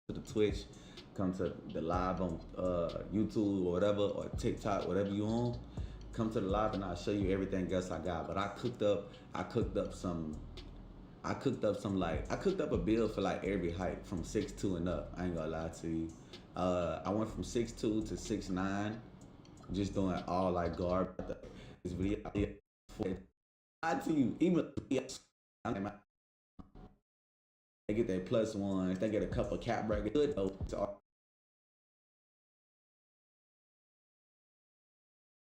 To the Twitch, come to the live on YouTube or whatever, or TikTok, whatever you on. Come to the live and I'll show you everything else I got. But I cooked up a build for like every height from 6'2" and up. I ain't gonna lie to you. I went from 6'2" to 6'9", just doing all like guard. This video, I to you, even they get their +1s, they get a couple cap brackets. Good though.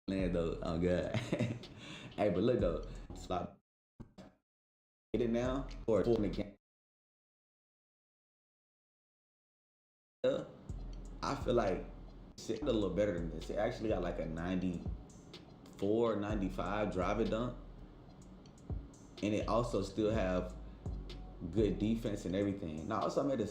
Man, though, oh god. Hey, but look though, stop. Get it now or in the game. I feel like it's a little better than this. It actually got like a 94, 95 drive it dunk, and it also still have good defense and everything. Now also made a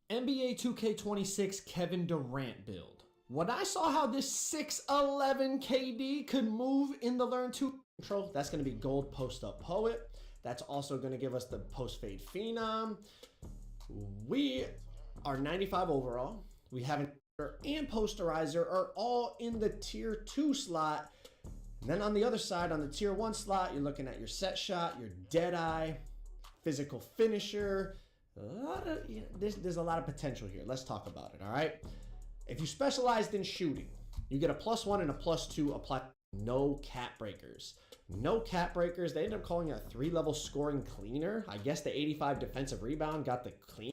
NBA 2K26 Kevin Durant build. When I saw how this 6'11" KD could move in the Learn 2 control, that's going to be gold post-up poet. That's also going to give us the post-fade phenom. We are 95 overall. We have an and posterizer are all in the tier 2 slot. And then on the other side, on the tier 1 slot, you're looking at your set shot, your dead eye, physical finisher. There's a lot of potential here. Let's talk about it, all right? If you specialized in shooting, you get a +1 and a +2 apply. No cap breakers. No cap breakers. They ended up calling it a 3-level scoring cleaner. I guess the 85 defensive rebound got the clean.